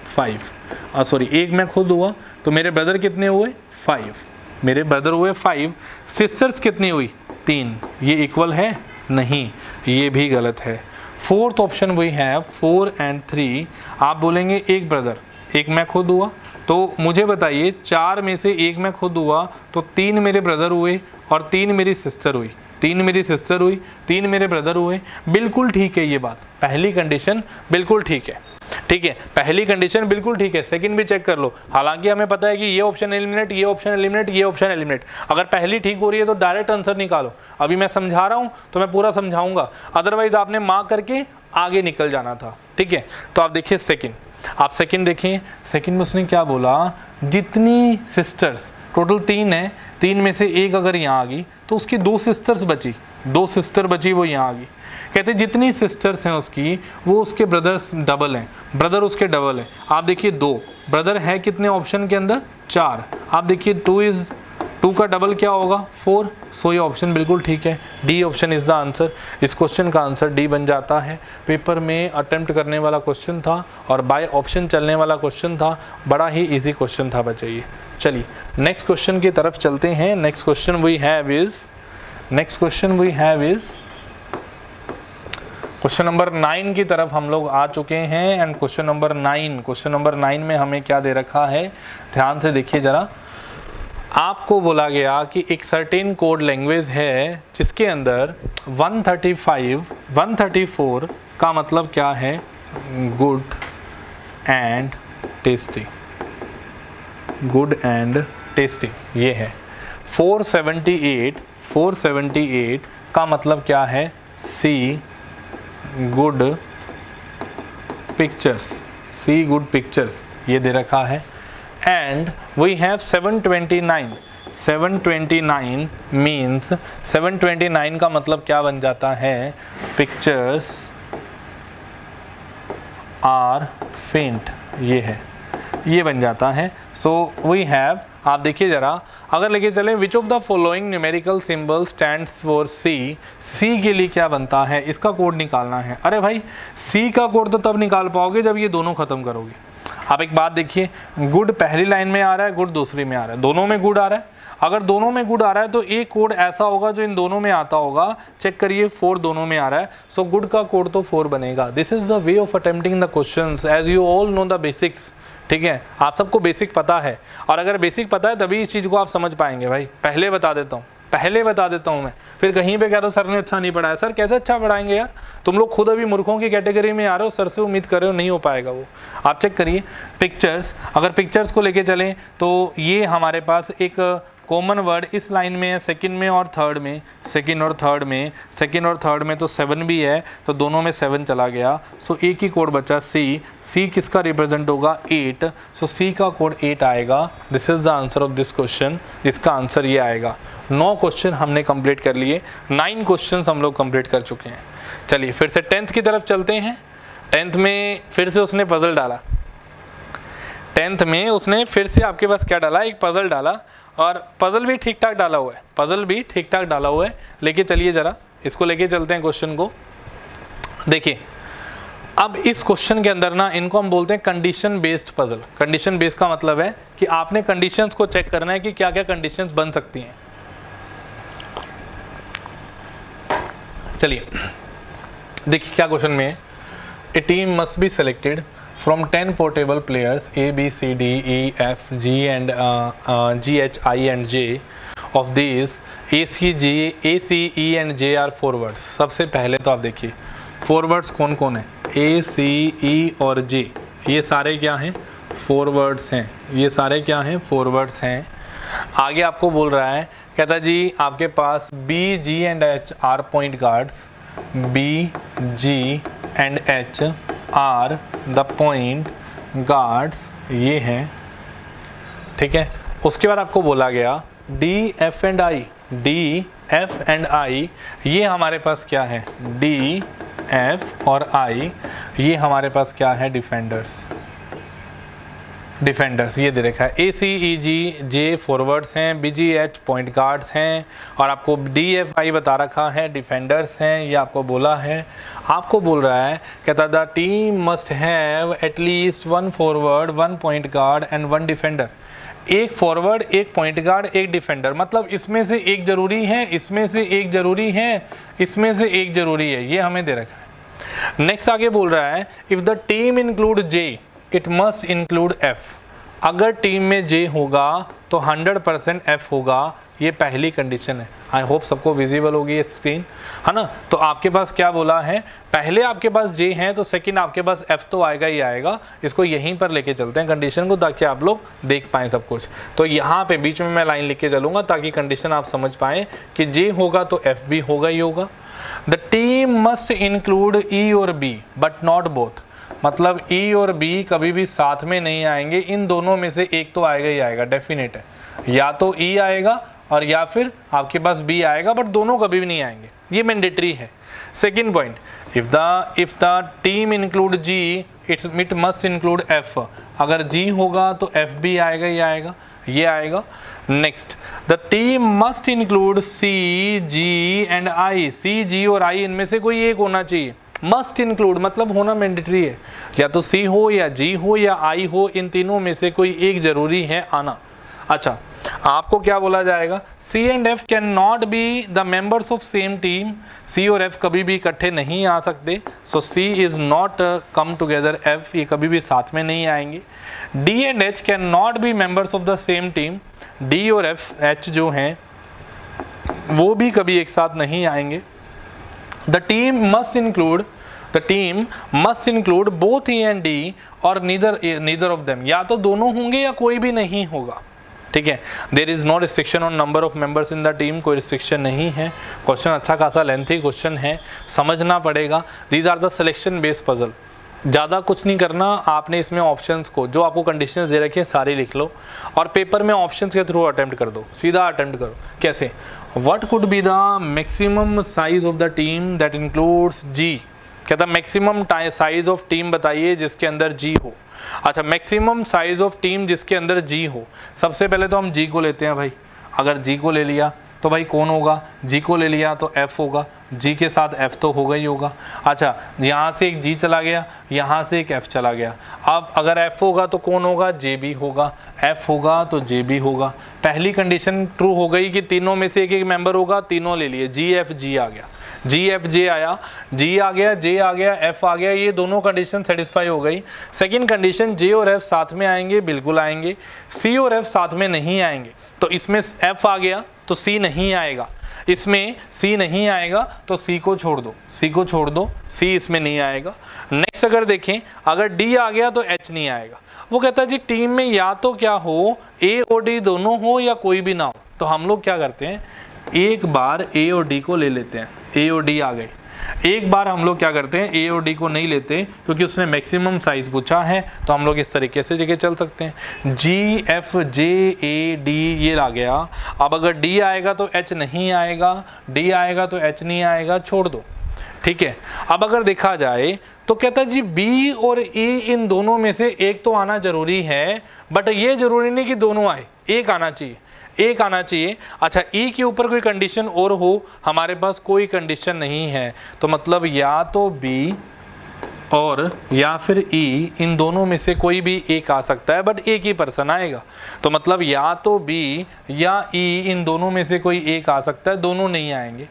5, एक मैं खुद हुआ, तो मेरे ब्रदर कितने हुए, 5, मेरे ब्रदर हुए 5। सिस्टर्स कितनी हुई, 3, ये इक्वल है नहीं, ये भी गलत है। फोर्थ ऑप्शन वी हैव 4 और 3। आप बोलेंगे एक ब्रदर, एक मैं खुद हुआ, तो मुझे बताइए 4 में से एक मैं खुद हुआ तो 3 मेरे ब्रदर हुए और 3 मेरी सिस्टर हुई, 3 मेरी सिस्टर हुई, 3 मेरे ब्रदर हुए, बिल्कुल ठीक है ये बात, पहली कंडीशन बिल्कुल ठीक है, ठीक है, पहली कंडीशन बिल्कुल ठीक है। सेकंड भी चेक कर लो, हालांकि हमें पता है कि ये ऑप्शन एलिमिनेट, ये ऑप्शन एलिमिनेट, ये ऑप्शन एलिमिनेट। अगर पहली ठीक हो रही है तो डायरेक्ट आंसर निकालो। अभी मैं समझा रहा हूं तो मैं पूरा समझाऊंगा, अदरवाइज आपने मार्क करके आगे निकल जाना था, ठीक है। तो आप देखिए सेकंड, आप सेकंड देखिए, सेकंड में उसने क्या बोला, जितनी सिस्टर्स, टोटल 3 है, 3 में से एक अगर यहाँ आ गई तो उसकी 2 सिस्टर्स बची, 2 सिस्टर बची, वो यहाँ आ गई। कहते जितनी सिस्टर्स हैं उसकी, वो उसके ब्रदर्स डबल हैं, ब्रदर उसके डबल हैं। आप देखिए 2 ब्रदर है कितने ऑप्शन के अंदर, 4। आप देखिए 2 का डबल क्या होगा, 4। सो ये ऑप्शन बिल्कुल ठीक है, D option is the answer. इस क्वेश्चन का आंसर डी बन जाता है। पेपर में अटेम्प्ट करने वाला क्वेश्चन था और बाय ऑप्शन चलने वाला क्वेश्चन था, बड़ा ही इजी क्वेश्चन था बच्चे ये। चलिए नेक्स्ट क्वेश्चन की तरफ चलते हैं। Next question we have is question number 9 की तरफ हम लोग आ चुके हैं। एंड क्वेश्चन नंबर 9 में हमें क्या दे रखा है, ध्यान से देखिए जरा। आपको बोला गया कि एक सर्टेन कोड लैंग्वेज है जिसके अंदर 134 का मतलब क्या है, good and tasty, good and tasty ये है। 478 का मतलब क्या है, सी गुड पिक्चर्स, ये दे रखा है। एंड वी हैव 729 मीन्स 729 का मतलब क्या बन जाता है, पिक्चर्स आर फेंट, ये है, ये बन जाता है। सो वी हैव, आप देखिए जरा, अगर लेके चलें which of the following numerical symbol stands for C, C के लिए क्या बनता है, इसका कोड निकालना है। अरे भाई सी का कोड तो तब निकाल पाओगे जब ये दोनों खत्म करोगे। आप एक बात देखिए, गुड पहली लाइन में आ रहा है, गुड दूसरी में आ रहा है, दोनों में गुड आ रहा है। अगर दोनों में गुड आ रहा है तो एक कोड ऐसा होगा जो इन दोनों में आता होगा, चेक करिए 4 दोनों में आ रहा है, सो गुड का कोड तो 4 बनेगा। This is the way of attempting the questions as you all know the basics, ठीक है, आप सबको बेसिक पता है, और अगर बेसिक पता है तभी इस चीज़ को आप समझ पाएंगे। भाई पहले बता देता हूँ मैं, फिर कहीं पे कह दो सर ने अच्छा नहीं पढ़ाया। सर कैसे अच्छा पढ़ाएंगे यार, तुम लोग खुद अभी मूर्खों की कैटेगरी में आ रहे हो, सर से उम्मीद कर रहे हो, नहीं हो पाएगा वो। आप चेक करिए पिक्चर्स, अगर पिक्चर्स को लेके चलें तो ये हमारे पास एक कॉमन वर्ड इस लाइन में है, सेकंड में और थर्ड में, सेकंड और थर्ड में तो 7 भी है, तो दोनों में 7 चला गया। सो एक ही कोड बचा सी किसका रिप्रेजेंट होगा, 8। सो सी का कोड 8 आएगा। This is the answer of this question, इसका आंसर ये आएगा। 9 क्वेश्चन हमने कंप्लीट कर लिए, 9 क्वेश्चन हम लोग कंप्लीट कर चुके हैं। चलिए फिर से 10th की तरफ चलते हैं। 10th में फिर से उसने पजल डाला, 10th में उसने फिर से आपके पास क्या डाला, एक पजल डाला, और पजल भी ठीक ठाक डाला हुआ है, लेके चलिए जरा इसको लेके चलते हैं क्वेश्चन को। देखिए अब इस क्वेश्चन के अंदर ना, इनको हम बोलते हैं condition based puzzle. Condition based का मतलब है कि आपने कंडीशंस को चेक करना है कि क्या क्या कंडीशंस बन सकती हैं। चलिए देखिए क्या क्वेश्चन में है, a team must be selected from 10 portable players A, B, C, D, E, F, G and G, H, I and J. Of these A, C, E and J are forwards. सबसे पहले तो आप देखिए forwards कौन कौन है, A, C, E और J, ये सारे क्या हैं, forwards हैं। ये सारे क्या हैं, forwards हैं। आगे आपको बोल रहा है, कहता जी आपके पास B, G and H are point guards. B, G and H are the point guards, ये हैं, ठीक है। उसके बाद आपको बोला गया डी एफ एंड आई, ये हमारे पास क्या है, डी एफ और आई, ये हमारे पास क्या है, डिफेंडर्स ये दे रखा है। A C E G J forwards हैं, B G H point guards हैं, और आपको डी एफ आई बता रखा है डिफेंडर्स हैं, ये आपको बोला है। आपको बोल रहा है, कहता the team must have at least 1 forward 1 point guard and 1 defender. एक फॉरवर्ड, एक पॉइंट गार्ड, एक डिफेंडर, मतलब इसमें से एक जरूरी है, इसमें से एक जरूरी है, इसमें से एक जरूरी है, ये हमें दे रखा है। नेक्स्ट आगे बोल रहा है, if the team include J it must include F. अगर टीम में जे होगा तो 100% F होगा। ये पहली कंडीशन है। आई होप सबको विजिबल होगी ये स्क्रीन, है ना। तो आपके पास क्या बोला है, पहले आपके पास J है तो सेकंड आपके पास F तो आएगा ही आएगा। इसको यहीं पर लेके चलते हैं कंडीशन को, ताकि आप लोग देख पाएँ सब कुछ। तो यहाँ पे बीच में मैं लाइन लिख के चलूँगा ताकि कंडीशन आप समझ पाएँ कि J होगा तो F भी होगा ही होगा। The team must include E और B बट नॉट बोथ, मतलब E और B कभी भी साथ में नहीं आएंगे, इन दोनों में से एक तो आएगा ही आएगा, डेफिनेट है। या तो E आएगा और या फिर आपके पास B आएगा, बट दोनों कभी भी नहीं आएंगे, ये मैंडेटरी है। Second point, if the team include G it must include F, अगर G होगा तो F भी आएगा ही आएगा, ये आएगा। Next, the team must include C, G and I, C, G और I इनमें से कोई एक होना चाहिए। मस्ट इंक्लूड मतलब होना मैंडेटरी है, या तो C हो या G हो या I हो, इन तीनों में से कोई एक जरूरी है आना। अच्छा, आपको क्या बोला जाएगा, C and F can not be the members of same team, C और F कभी भी इकट्ठे नहीं आ सकते। सो C is not come together F, ये कभी भी साथ में नहीं आएंगे। D and H can not be members of the same team, D और H जो हैं वो भी कभी एक साथ नहीं आएंगे। The team must include both E and D और नीदर ऑफ देम, या तो दोनों होंगे या कोई भी नहीं होगा। ठीक है, there is no restriction on number of members in the team, कोई रिस्ट्रिक्शन नहीं है। क्वेश्चन अच्छा खासा लेंथी क्वेश्चन है, समझना पड़ेगा। These are the selection based puzzle, ज़्यादा कुछ नहीं करना आपने इसमें। ऑप्शंस को जो आपको कंडीशंस दे रखी है सारी लिख लो और पेपर में ऑप्शंस के थ्रू अटेम्प्ट कर दो, सीधा अटेम्प्ट करो। कैसे, what could be the maximum size of the team that includes G, कहता मैक्सिमम साइज ऑफ टीम बताइए जिसके अंदर G हो। अच्छा, मैक्सिमम साइज ऑफ टीम जिसके अंदर G हो, सबसे पहले तो हम G को लेते हैं भाई। अगर G को ले लिया तो भाई कौन होगा, G को ले लिया तो F होगा, G के साथ F तो होगा ही होगा। अच्छा, यहाँ से एक G चला गया, यहाँ से एक F चला गया। अब अगर F होगा तो कौन होगा, J भी होगा, F होगा तो J भी होगा। पहली कंडीशन ट्रू हो गई कि तीनों में से एक एक मेंबर होगा, तीनों ले लिए, G F G आ गया, G F J आया, G आ गया, J आ गया, F आ गया, ये दोनों कंडीशन सेटिस्फाई हो गई। सेकंड कंडीशन, J और F साथ में आएंगे, बिल्कुल आएंगे। C और F साथ में नहीं आएंगे, तो इसमें F आ गया तो C नहीं आएगा, इसमें C नहीं आएगा तो C को छोड़ दो, C को छोड़ दो, C इसमें नहीं आएगा। नेक्स्ट अगर देखें, अगर D आ गया तो H नहीं आएगा। वो कहता है जी टीम में या तो क्या हो, A और D दोनों हो या कोई भी ना हो। तो हम लोग क्या करते हैं, एक बार A और D को ले लेते हैं, A और D आ गए। एक बार हम लोग क्या करते हैं, A और D को नहीं लेते क्योंकि उसने मैक्सिमम साइज पूछा है, तो हम लोग इस तरीके से जगह चल सकते हैं। G F J A D ये आ गया। अब अगर D आएगा तो H नहीं आएगा, D आएगा तो H नहीं आएगा, छोड़ दो। ठीक है, अब अगर देखा जाए तो कहता है जी B और E इन दोनों में से एक तो आना जरूरी है, बट ये जरूरी नहीं कि दोनों आए, एक आना चाहिए, एक आना चाहिए। अच्छा, E के ऊपर कोई कंडीशन और हो, हमारे पास कोई कंडीशन नहीं है, तो मतलब या तो B और या फिर E इन दोनों में से कोई भी एक आ सकता है, बट एक ही पर्सन आएगा। तो मतलब या तो B या E इन दोनों में से कोई एक आ सकता है, दोनों नहीं आएंगे।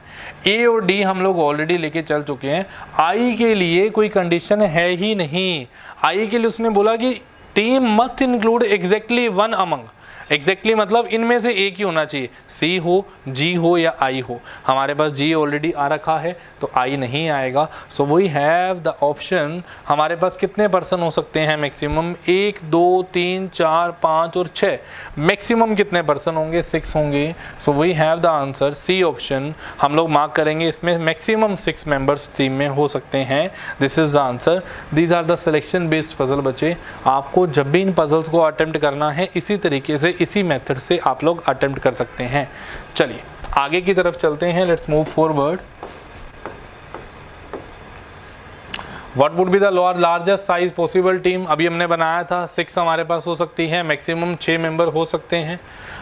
A और D हम लोग ऑलरेडी लेके चल चुके हैं। I के लिए कोई कंडीशन है ही नहीं। I के लिए उसने बोला कि team must include exactly one among, exactly मतलब इनमें से एक ही होना चाहिए, C हो, G हो या I हो। हमारे पास G ऑलरेडी आ रखा है तो I नहीं आएगा। So we have the option, हमारे पास कितने पर्सन हो सकते हैं मैक्सिमम, 1 2 3 4 5 और 6, मैक्सिमम कितने पर्सन होंगे, 6 होंगे। So we have the answer C option. हम लोग मार्क करेंगे, इसमें मैक्सिमम 6 मेंबर्स टीम में हो सकते हैं। This is the answer. These are the selection based puzzle. बच्चे, आपको जब भी इन पजल्स को अटेम्प्ट करना है इसी तरीके से, इसी मेथड से आप लोग अटेम्प्ट कर सकते हैं। चलिए आगे की तरफ चलते हैं, let's move forward. What would be the largest size possible team, अभी हमने बनाया था 6 हमारे पास हो सकती है, मैक्सिमम 6 मेंबर हो सकते हैं।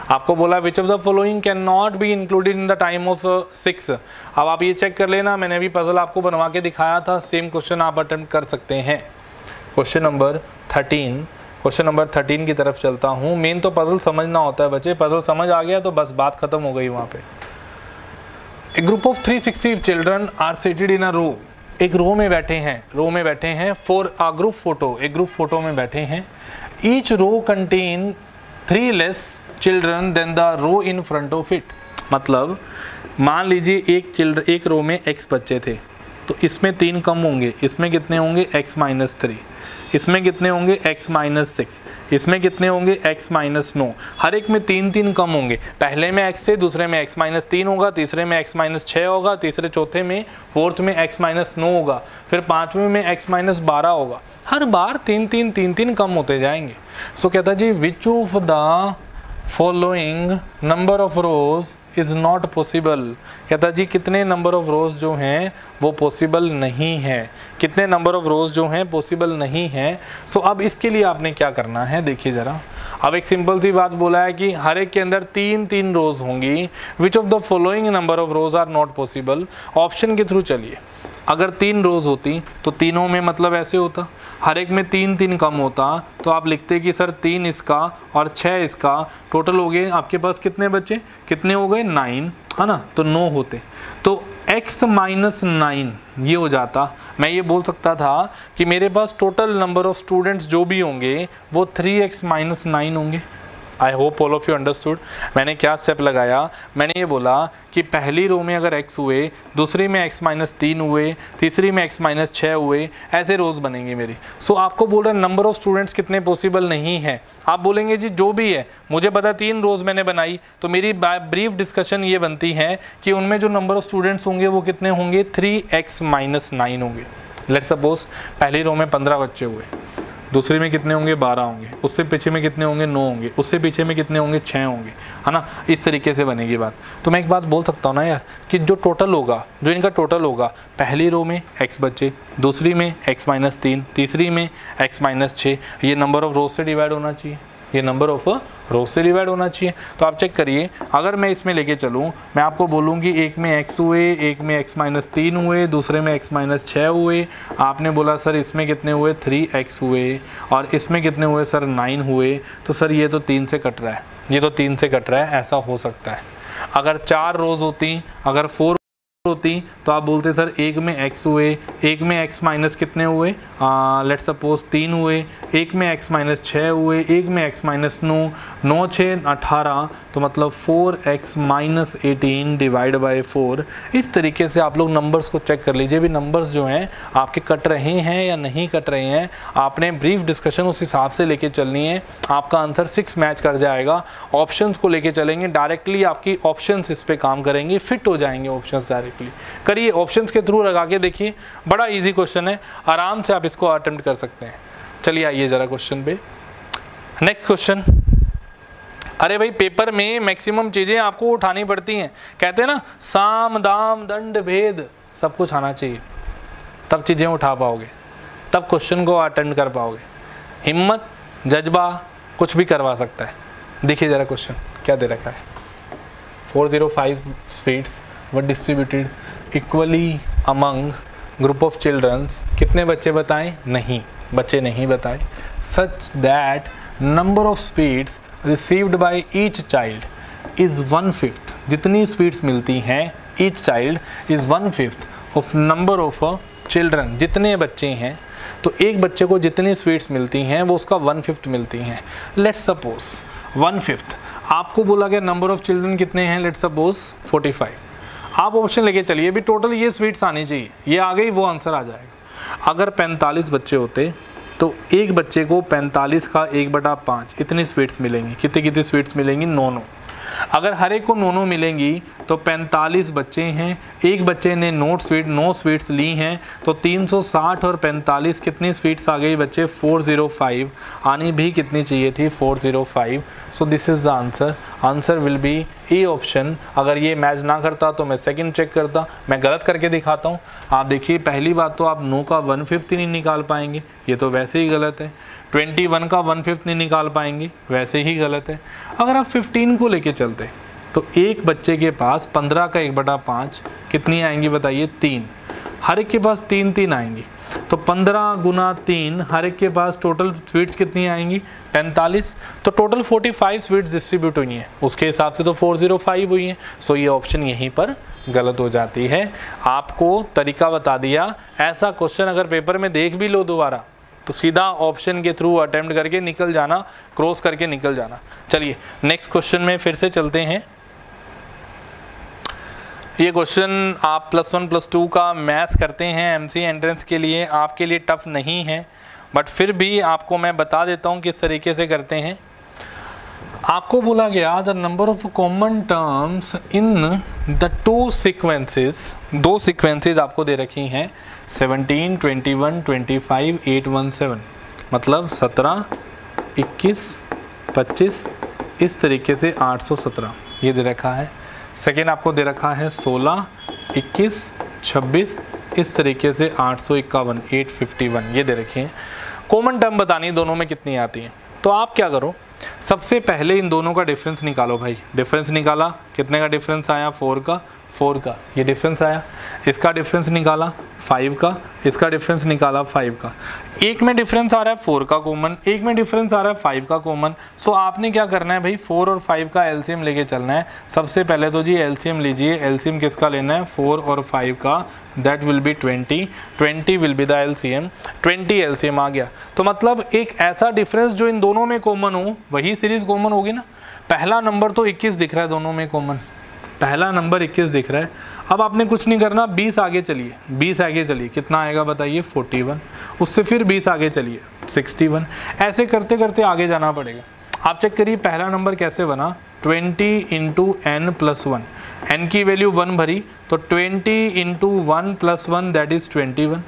आपको बोला विच of the following can not be included in the time of 6। अब आप ये चेक कर लेना, मैंने अभी पजल आपको बनवा के दिखाया था, सेम क्वेश्चन आप अटेम्प्ट कर सकते हैं। क्वेश्चन नंबर 13, क्वेश्चन नंबर 13 की तरफ चलता हूँ। मेन तो पजल समझना होता है बच्चे, पजल समझ आ गया तो बस बात खत्म हो गई वहाँ पे। A group of 360 children are seated in a row, एक रो में बैठे हैं, फॉर अ ग्रुप फोटो, एक ग्रुप फोटो में बैठे हैं। Each row contain 3 less children than the row in front of it. मतलब मान लीजिए एक रो में x बच्चे थे, तो इसमें 3 कम होंगे, इसमें कितने होंगे x माइनस 3, इसमें कितने होंगे x माइनस 6, इसमें कितने होंगे x माइनस 9। हर एक में 3 कम होंगे, पहले में x से, दूसरे में x माइनस 3 होगा, तीसरे में x माइनस 6 होगा, तीसरे चौथे में फोर्थ में x माइनस 9 होगा, फिर पाँचवें में x माइनस 12 होगा। हर बार 3 कम होते जाएंगे। सो कहता जी which of the following number of rows is not possible. कहता जी कितने नंबर ऑफ रोज जो हैं वो पॉसिबल नहीं है, कितने नंबर ऑफ रोज जो हैं पॉसिबल नहीं है। सो अब इसके लिए आपने क्या करना है, देखिए ज़रा। अब एक सिंपल सी बात बोला है कि हर एक के अंदर 3 रोज होंगी। Which of the following number of rows are not possible. Option के थ्रू चलिए। अगर 3 रोज होती तो तीनों में मतलब ऐसे होता, हर एक में 3 कम होता, तो आप लिखते कि सर 3 इसका और 6 इसका, टोटल हो गए आपके पास कितने बचे, कितने हो गए 9, है ना, तो 9 होते। तो x माइनस 9 ये हो जाता। मैं ये बोल सकता था कि मेरे पास टोटल नंबर ऑफ स्टूडेंट्स जो भी होंगे वो 3x माइनस 9 होंगे। I hope all of you understood. मैंने क्या स्टेप लगाया, मैंने ये बोला कि पहली रो में अगर x हुए, दूसरी में x माइनस 3 हुए, तीसरी में x माइनस 6 हुए, ऐसे रोज़ बनेंगी मेरी। सो आपको बोल रहा है नंबर ऑफ स्टूडेंट्स कितने पॉसिबल नहीं है। आप बोलेंगे जी जो भी है, मुझे पता 3 रोज़ मैंने बनाई, तो मेरी ब्रीफ डिस्कशन ये बनती है कि उनमें जो नंबर ऑफ स्टूडेंट्स होंगे वो कितने होंगे, 3x माइनस 9 होंगे। लेट्स सपोज पहली रो में 15 बच्चे हुए, दूसरे में कितने होंगे 12 होंगे, उससे पीछे में कितने होंगे 9 होंगे, उससे पीछे में कितने होंगे 6 होंगे, है ना। इस तरीके से बनेगी बात। तो मैं एक बात बोल सकता हूँ ना यार कि जो टोटल होगा, जो इनका टोटल होगा, पहली रो में x बच्चे, दूसरी में x माइनस 3, तीसरी में x माइनस 6, ये नंबर ऑफ रोज से डिवाइड होना चाहिए, ये नंबर ऑफ रोज से डिवाइड होना चाहिए। तो आप चेक करिए, अगर मैं इसमें लेके चलूँ, मैं आपको बोलूँ कि एक में x हुए, एक में x माइनस 3 हुए, दूसरे में x माइनस 6 हुए, आपने बोला सर इसमें कितने हुए 3x हुए, और इसमें कितने हुए सर 9 हुए, तो सर ये तो 3 से कट रहा है, ये तो 3 से कट रहा है, ऐसा हो सकता है। अगर 4 रोज होती, अगर 4 होती, तो आप बोलते सर एक में x हुए, एक में x माइनस कितने हुए, लेट्स सपोज 3 हुए, एक में x माइनस 6 हुए, एक में x माइनस 9, 9 6 18, तो मतलब 4x माइनस 18 डिवाइड बाई 4। इस तरीके से आप लोग नंबर्स को चेक कर लीजिए भी नंबर्स जो हैं आपके कट रहे हैं या नहीं कट रहे हैं। आपने ब्रीफ डिस्कशन उस हिसाब से लेके चलनी है, आपका आंसर 6 मैच कर जाएगा। ऑप्शंस को लेके चलेंगे, डायरेक्टली आपकी ऑप्शंस इस पे काम करेंगे, फिट हो जाएंगे ऑप्शंस डायरेक्टली। करिए ऑप्शंस के थ्रू लगा के देखिए, बड़ा इजी क्वेश्चन है, आराम से आप इसको अटेम्प्ट कर सकते हैं। चलिए आइए जरा क्वेश्चन पे। Next question. अरे भाई पेपर में मैक्सिमम चीजें आपको उठानी पड़ती हैं, कहते हैं ना साम दाम दंड भेद सब कुछ आना चाहिए, तब चीजें उठा पाओगे, तब क्वेश्चन को अटेम्प्ट कर पाओगे। हिम्मत जज्बा कुछ भी करवा सकता है। देखिए जरा क्वेश्चन क्या दे रखा है। 405 sweets were distributed equally among group of childrens. कितने बच्चे बताएं, नहीं, बच्चे नहीं बताए। Such that number of sweets received by each child is 1/5। जितनी स्वीट्स मिलती हैं each child is 1/5 of number of children. जितने बच्चे हैं तो एक बच्चे को जितनी स्वीट्स मिलती हैं वो उसका 1/5 मिलती हैं। लेट्स सपोज 1/5 आपको बोला गया नंबर ऑफ चिल्ड्रन कितने हैं, लेट्स सपोज 45। आप ऑप्शन लेके चलिए भी टोटल ये स्वीट्स आनी चाहिए, ये आ गई वो आंसर आ जाएगा। अगर 45 बच्चे होते तो एक बच्चे को 45 का 1/5 इतनी स्वीट्स मिलेंगी। कितनी कितनी स्वीट्स मिलेंगी, 9। अगर हर एक को 9 मिलेंगी तो 45 बच्चे हैं, एक बच्चे ने 9 स्वीट्स ली हैं, तो 360 और 45 कितनी स्वीट्स आ गई बच्चे, 405। आनी भी कितनी चाहिए थी, 405। So this is the answer. Answer will be A option. अगर ये मैच ना करता तो मैं सेकंड चेक करता, मैं गलत करके दिखाता हूँ। आप देखिए पहली बात तो आप 9 का 1/5 ही नहीं निकाल पाएंगे, ये तो वैसे ही गलत है। 21 का 1/5 नहीं निकाल पाएंगे, वैसे ही गलत है। अगर आप 15 को लेके चलते तो एक बच्चे के पास 15 का 1/5 कितनी आएंगी बताइए, 3। हर एक के पास 3 आएंगी, तो 15 गुना 3, हर एक के पास टोटल स्वीट्स कितनी आएंगी, 45। तो टोटल 45 स्वीट्स डिस्ट्रीब्यूट हुई हैं, उसके हिसाब से तो 405 हुई हैं। सो ये ऑप्शन यहीं पर गलत हो जाती है। आपको तरीका बता दिया। ऐसा क्वेश्चन अगर पेपर में देख भी लो दोबारा तो सीधा ऑप्शन के थ्रू अटेम्प्ट करके निकल जाना, क्रॉस करके निकल जाना। चलिए नेक्स्ट क्वेश्चन में फिर से चलते हैं। ये क्वेश्चन आप +1 +2 का मैथ्स करते हैं एमसी एंट्रेंस के लिए, आपके लिए टफ नहीं है, बट फिर भी आपको मैं बता देता हूँ किस तरीके से करते हैं। आपको बोला गया the number of common terms in the two sequences, 2 sequences आपको दे रखी हैं 17, 21, 25, 817, मतलब 17, 21, 25, इस तरीके से 817 ये दे रखा है। सेकेंड आपको दे रखा है 16, 21, 26, इस तरीके से 851, 851 ये दे रखी है। कॉमन टर्म बतानी दोनों में कितनी आती है, तो आप क्या करो, सबसे पहले इन दोनों का डिफरेंस निकालो भाई। डिफरेंस निकाला, कितने का डिफरेंस आया, 4 का ये डिफरेंस आया। इसका डिफरेंस निकाला 5 का, इसका डिफरेंस निकाला 5 का। एक में डिफरेंस आ रहा है 4 का कॉमन, एक में डिफरेंस आ रहा है 5 का कॉमन। सो आपने क्या करना है भाई, 4 और 5 का एलसीएम लेके चलना है। सबसे पहले तो जी एलसीएम लीजिए। एलसीएम किसका लेना है, 4 और 5 का, that will be 20, 20 will be the LCM, 20 LCM आ गया। तो मतलब एक ऐसा डिफरेंस जो इन दोनों में कॉमन हो, वही सीरीज कॉमन होगी ना। पहला नंबर तो 21 दिख रहा है दोनों में कॉमन, पहला नंबर 21 दिख रहा है। अब आपने कुछ नहीं करना, 20 आगे चलिए, 20 आगे चलिए, कितना आएगा बताइए, 41। उससे फिर 20 आगे चलिए, 61। ऐसे करते करते आगे जाना पड़ेगा। आप चेक करिए पहला नंबर कैसे बना, 20 × n + 1, n की वैल्यू 1 भरी तो 20 × 1 + 1 दैट इज 21।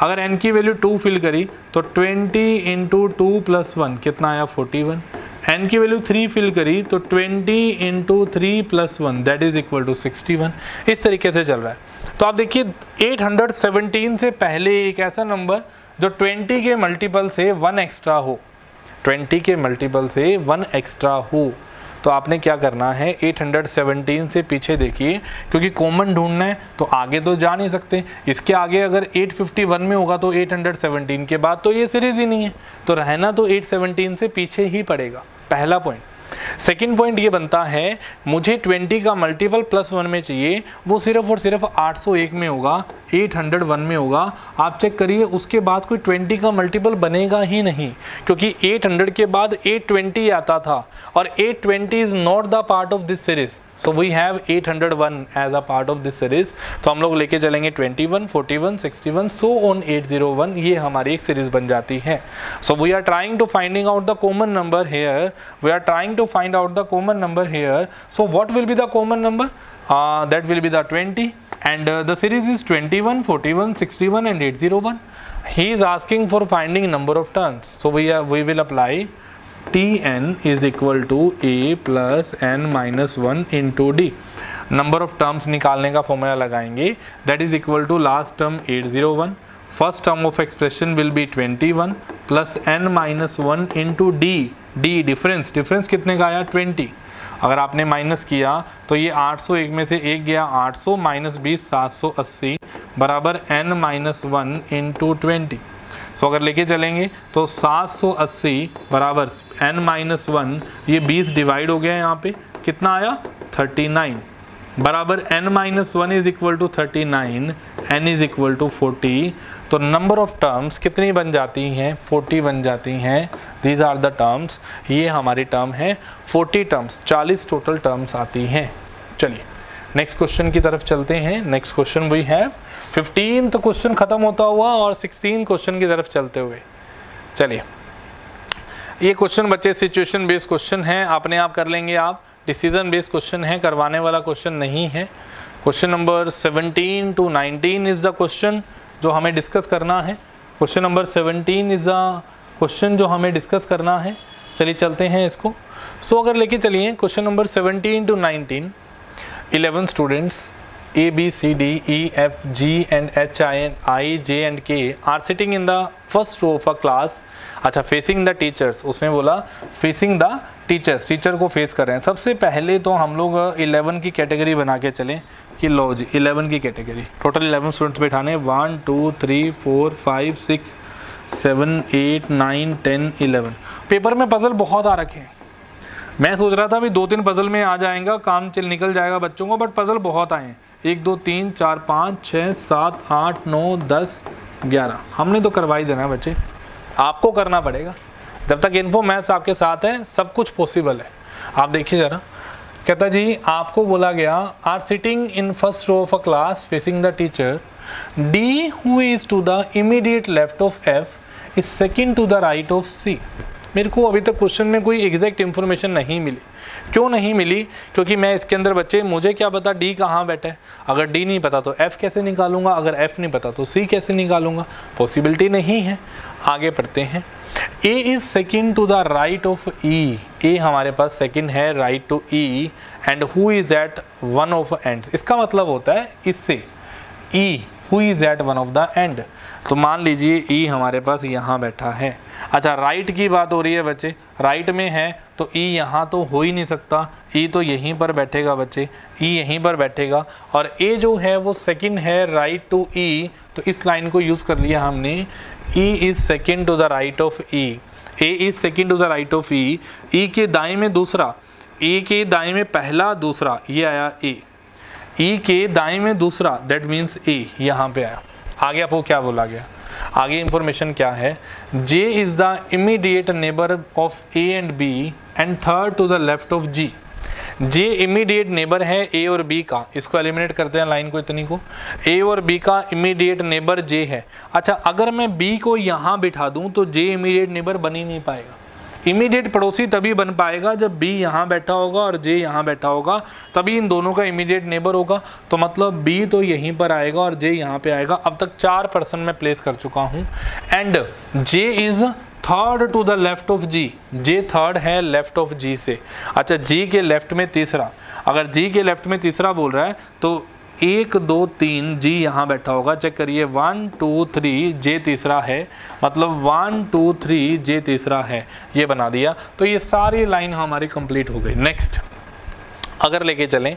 अगर n की वैल्यू 2 फिल करी तो 20 × 2 + 1 कितना आया, 41। n की वैल्यू 3 फिल करी तो 20 × 3 + 1 दैट इज इक्वल टू 61। इस तरीके से चल रहा है। तो आप देखिए 817 से पहले एक ऐसा नंबर जो 20 के मल्टीपल से 1 एक्स्ट्रा हो, 20 के मल्टीपल से 1 एक्स्ट्रा हो, तो आपने क्या करना है, 817 से पीछे देखिए, क्योंकि कॉमन ढूंढना है तो आगे तो जा नहीं सकते। इसके आगे अगर 851 में होगा तो 817 के बाद तो ये सीरीज ही नहीं है, तो रहना तो 817 से पीछे ही पड़ेगा, पहला पॉइंट। सेकेंड पॉइंट ये बनता है, मुझे 20 का मल्टीपल +1 में चाहिए, वो सिर्फ और सिर्फ 801 में होगा, 801 में होगा। आप चेक करिए उसके बाद कोई 20 का मल्टीपल बनेगा ही नहीं, क्योंकि 800 के बाद 820 आता था और 820 is not the part of this series. So we have 801 as a part of this series. तो हम लोग लेके चलेंगे 21, 41, 61 सो ऑन 801, ये हमारी एक सीरीज बन जाती है। So we are trying to finding out the common number here, we are trying to find out the common number here. So what will be the common number, that will be the 20 and the series is 21, 41, 61 and 801. He is asking for finding number of turns, so we will apply Tn is equal to a plus n minus 1 into d. Number of terms निकालने का formula लगाएंगे, that is equal to last term 801, first term of expression will be 21 plus n minus 1 into d. d difference कितने का आया, 20। अगर आपने minus किया तो ये 801 में से 1 गया, 800 माइनस 20 780 बराबर n माइनस 1 इंटू 20। सो अगर लेके चलेंगे तो 780 बराबर n माइनस 1, ये 20 डिवाइड हो गया है यहाँ पे, कितना आया 39 बराबर n minus 1 is equal to 39, n is equal to 40। तो नंबर ऑफ टर्म्स कितनी बन जाती हैं, 40 बन जाती हैं। दीज आर द टर्म्स, ये हमारी टर्म है 40 टर्म्स, 40 टोटल टर्म्स आती हैं। चलिए नेक्स्ट क्वेश्चन की तरफ चलते हैं। Next question we have 15th question खत्म होता हुआ और 16 क्वेश्चन की तरफ चलते हुए। चलिए ये क्वेश्चन बच्चे सिचुएशन बेस्ड क्वेश्चन है, अपने आप कर लेंगे आप, डिसीजन बेस्ड क्वेश्चन है, करवाने वाला क्वेश्चन नहीं है। Question number 17 to 19 is the question जो हमें डिस्कस करना है। Question number 17 is the question जो हमें डिस्कस करना है। चलिए चलते हैं इसको। सो अगर लेके चलिए question number 17 to 19, 11 students A, B, C, D, E, F, G and H, I, J and K are sitting in the first row of a class। अच्छा, फेसिंग द टीचर्स, उसमें बोला फेसिंग द टीचर्स, टीचर को face कर रहे हैं। सबसे पहले तो हम लोग 11 की कैटेगरी बना के चलें कि लो जी 11 की कैटेगरी, टोटल 11 स्टूडेंट्स बैठाने, 1 2 3 4 5 6 7 8 9 10 11। पेपर में पजल बहुत आ रखे हैं, मैं सोच रहा था भी 2-3 पजल में आ जाएगा, काम निकल जाएगा बच्चों को, बट पजल बहुत आए हैं। 1 2 3 4 5 6 7 8 9 10 11, हमने तो करवा ही देना है बच्चे। आपको करना पड़ेगा। जब तक इन्फो मैथ्स आपके साथ है सब कुछ पॉसिबल है। आप देखिए ज़रा, कहता जी आपको बोला गया are sitting in first row of a class facing the teacher, D who is to the immediate left of F is second to the right of C. मेरे को अभी तक क्वेश्चन में कोई एग्जैक्ट इन्फॉर्मेशन नहीं मिली। क्यों नहीं मिली? क्योंकि मैं इसके अंदर बच्चे मुझे क्या पता डी कहाँ बैठा है। अगर डी नहीं पता तो एफ कैसे निकालूंगा, अगर एफ नहीं पता तो सी कैसे निकालूंगा, पॉसिबिलिटी नहीं है। आगे पढ़ते हैं। A is second to the right of E, A हमारे पास सेकेंड है right to E, and who is at one of ends. इसका मतलब होता है इससे E who is at one of the end. तो मान लीजिए ई हमारे पास यहाँ बैठा है। अच्छा राइट की बात हो रही है बच्चे, राइट में है तो ई यहाँ तो हो ही नहीं सकता, ई तो यहीं पर बैठेगा बच्चे, ई यहीं पर बैठेगा। और ए जो है वो सेकंड है राइट टू ई, तो इस लाइन को यूज़ कर लिया हमने, E is second to the right of E, A is second to the right of E. E के दाएं में दूसरा, ए के दाएं में पहला दूसरा, ये आया ए, ई के दाएं में दूसरा दैट मीन्स ए यहाँ पे आया। आगे आपको क्या बोला गया, आगे इंफॉर्मेशन क्या है, J is the immediate neighbour of A and B and third to the left of G. J immediate neighbour है ए और बी का, इसको एलिमिनेट करते हैं लाइन को, इतनी को, ए और बी का इमीडिएट नेबर जे है। अच्छा अगर मैं बी को यहाँ बिठा दूँ तो जे इमीडिएट नेबर बन ही नहीं पाएगा। इमीडिएट पड़ोसी तभी बन पाएगा जब बी यहाँ बैठा होगा और जे यहाँ बैठा होगा, तभी इन दोनों का इमीडिएट नेबर होगा। तो मतलब बी तो यहीं पर आएगा और जे यहाँ पे आएगा। अब तक 4 पर्सन मैं प्लेस कर चुका हूँ। And J is third to the left of G, J third है लेफ्ट ऑफ जी से। अच्छा जी के लेफ्ट में तीसरा, अगर जी के लेफ्ट में तीसरा बोल रहा है तो 1 2 3 जी यहाँ बैठा होगा। चेक करिए 1 2 3 जे तीसरा है, मतलब 1 2 3 जे तीसरा है, ये बना दिया। तो ये सारी लाइन हमारी कंप्लीट हो गई। नेक्स्ट अगर लेके चलें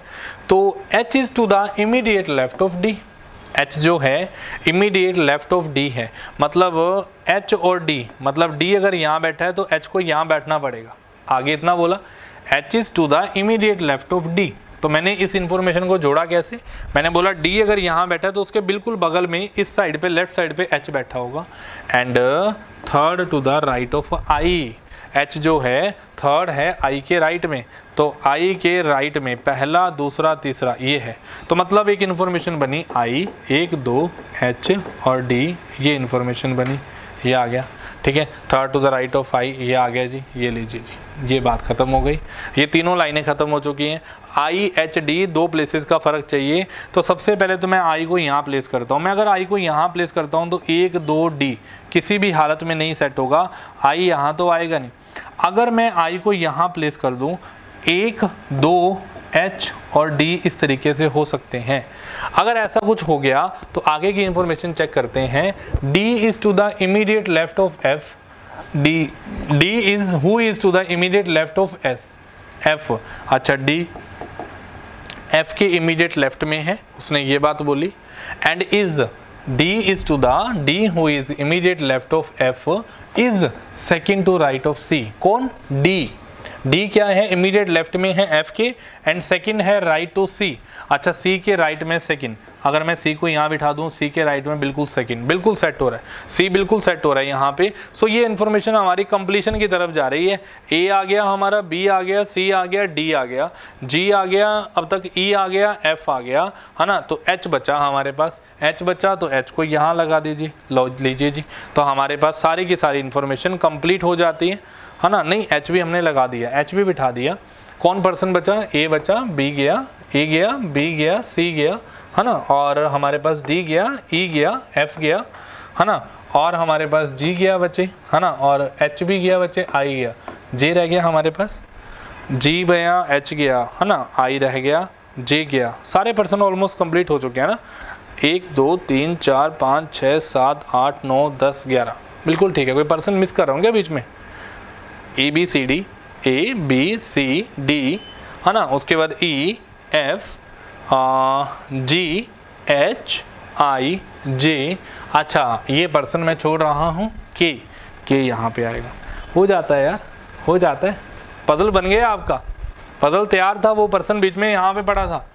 तो H is to the immediate left of D, H जो है इमीडिएट लेफ्ट ऑफ D है, मतलब H और D, मतलब D अगर यहाँ बैठा है तो H को यहाँ बैठना पड़ेगा। आगे इतना बोला, H is to the immediate left of D। तो मैंने इस इंफॉर्मेशन को जोड़ा कैसे, मैंने बोला D अगर यहाँ बैठा है तो उसके बिल्कुल बगल में इस साइड पे लेफ्ट साइड पे H बैठा होगा। And third to the right of I, H जो है थर्ड है I के राइट में, तो I के राइट में पहला दूसरा तीसरा ये है। तो मतलब एक इन्फॉर्मेशन बनी I 1 2 H और D, ये इन्फॉर्मेशन बनी, ये आ गया। ठीक है, third to the right of I ये आ गया जी, ये लीजिए जी, ये बात खत्म हो गई। ये तीनों लाइनें खत्म हो चुकी हैं। I H D 2 प्लेसेस का फ़र्क चाहिए, तो सबसे पहले तो मैं I को यहाँ प्लेस करता हूँ। मैं अगर I को यहाँ प्लेस करता हूँ तो 1 2 D किसी भी हालत में नहीं सेट होगा, I यहाँ तो आएगा नहीं। अगर मैं I को यहाँ प्लेस कर दूँ, 1 2 H और D इस तरीके से हो सकते हैं। अगर ऐसा कुछ हो गया तो आगे की इंफॉर्मेशन चेक करते हैं। D is to the immediate left of F, D is who is to the immediate left of S, F। अच्छा D F के इमीडिएट लेफ्ट में है, उसने ये बात बोली। And is D is to the D who is immediate left of F is second to right of C। कौन? D क्या है? इमीडिएट लेफ्ट में है F के, एंड सेकंड है राइट टू C। अच्छा C के राइट में सेकंड, अगर मैं C को यहाँ बिठा दूँ, C के राइट में बिल्कुल सेकंड, बिल्कुल सेट हो रहा है, C बिल्कुल सेट हो रहा है यहाँ पे। सो ये इन्फॉर्मेशन हमारी कंप्लीशन की तरफ जा रही है। A आ गया हमारा, B आ गया, C आ गया, D आ गया, G आ गया, अब तक E आ गया, F आ गया, है ना। तो H बचा हमारे पास, H बचा तो H को यहाँ लगा दीजिए, लीजिए जी। तो हमारे पास सारी की सारी इन्फॉर्मेशन कंप्लीट हो जाती है ना। नहीं H भी हमने लगा दिया, H भी बिठा दिया। कौन पर्सन बचा? A बचा, B गया, A गया, B गया, C गया, है ना। और हमारे पास D गया, E गया, F गया, है ना। और हमारे पास G गया बच्चे, है ना। और H भी गया बच्चे, I गया, J रह गया हमारे पास, G गया, H गया, है ना, I रह गया, J गया। सारे पर्सन ऑलमोस्ट कंप्लीट हो चुके हैं ना। 1 2 3 4 5 6 7 8 9 10 11, बिल्कुल ठीक है। कोई पर्सन मिस कर रहा हूँ क्या बीच में? A B C D, A B C D, है ना। उसके बाद E F G H I J। अच्छा ये पर्सन मैं छोड़ रहा हूँ K यहाँ पे आएगा। हो जाता है यार, हो जाता है। पजल बन गया आपका, पजल तैयार था, वो पर्सन बीच में यहाँ पे पड़ा था,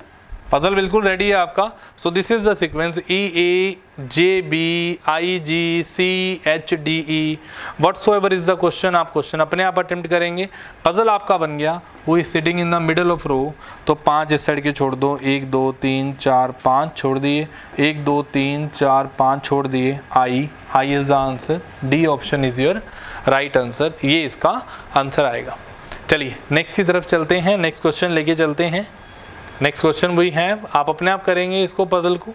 पजल बिल्कुल रेडी है आपका। So this is the sequence E A J B I G C H D E, whatsoever is the question, आप क्वेश्चन अपने आप अटेम्प्ट करेंगे। पजल आपका बन गया, वो is sitting in the middle of row, तो 5 इस साइड के छोड़ दो, 1 2 3 4 5 छोड़ दिए, 1 2 3 4 5 छोड़ दिए, I is the answer, D option is your right answer, ये इसका आंसर आएगा। चलिए नेक्स्ट की तरफ चलते हैं, नेक्स्ट क्वेश्चन लेके चलते हैं। नेक्स्ट क्वेश्चन वही है, आप अपने आप करेंगे इसको, पजल को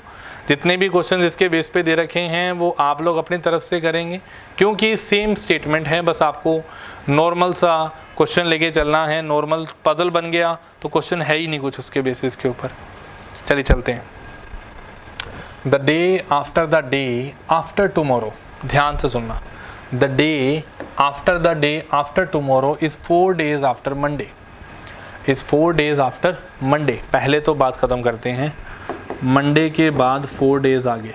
जितने भी क्वेश्चन इसके बेस पे दे रखे हैं वो आप लोग अपनी तरफ से करेंगे, क्योंकि सेम स्टेटमेंट है, बस आपको नॉर्मल सा क्वेश्चन लेके चलना है। नॉर्मल पजल बन गया तो क्वेश्चन है ही नहीं कुछ उसके बेसिस के ऊपर। चलिए चलते हैं। द डे आफ्टर टुमारो, ध्यान से सुनना, the day after tomorrow is 4 days after Monday, is 4 days after Monday. पहले तो बात ख़त्म करते हैं, मंडे के बाद 4 days आगे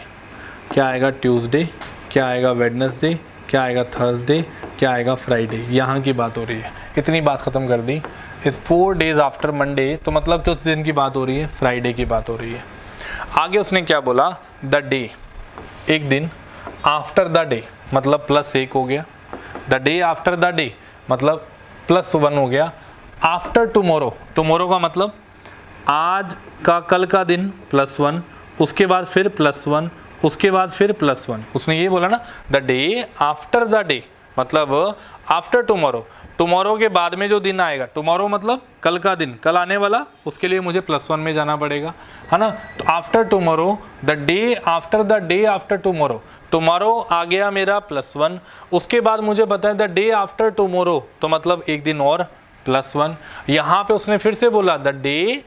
क्या आएगा? ट्यूसडे, क्या आएगा? वेडनेसडे, क्या आएगा? थर्सडे, क्या आएगा? फ्राइडे। यहाँ की बात हो रही है, इतनी बात ख़त्म कर दी। इस 4 days आफ्टर मंडे, तो मतलब कि उस दिन की बात हो रही है, फ्राइडे की बात हो रही है। आगे उसने क्या बोला? द डे, एक दिन, आफ्टर द डे मतलब +1 हो गया, the day after the day मतलब +1 हो गया, आफ्टर टुमारो, टुमारो का मतलब आज का, कल का दिन +1, उसके बाद फिर +1, उसके बाद फिर +1। उसने ये बोला ना, the day after the day मतलब आफ्टर टुमारो, टुमारो के बाद में जो दिन आएगा, टुमारो मतलब कल का दिन, कल आने वाला, उसके लिए मुझे +1 में जाना पड़ेगा, है ना। तो after tomorrow, the day after tomorrow, tomorrow आ गया मेरा +1, उसके बाद मुझे बताया द डे आफ्टर टुमारो, तो मतलब एक दिन और +1। यहाँ पे उसने फिर से बोला द डे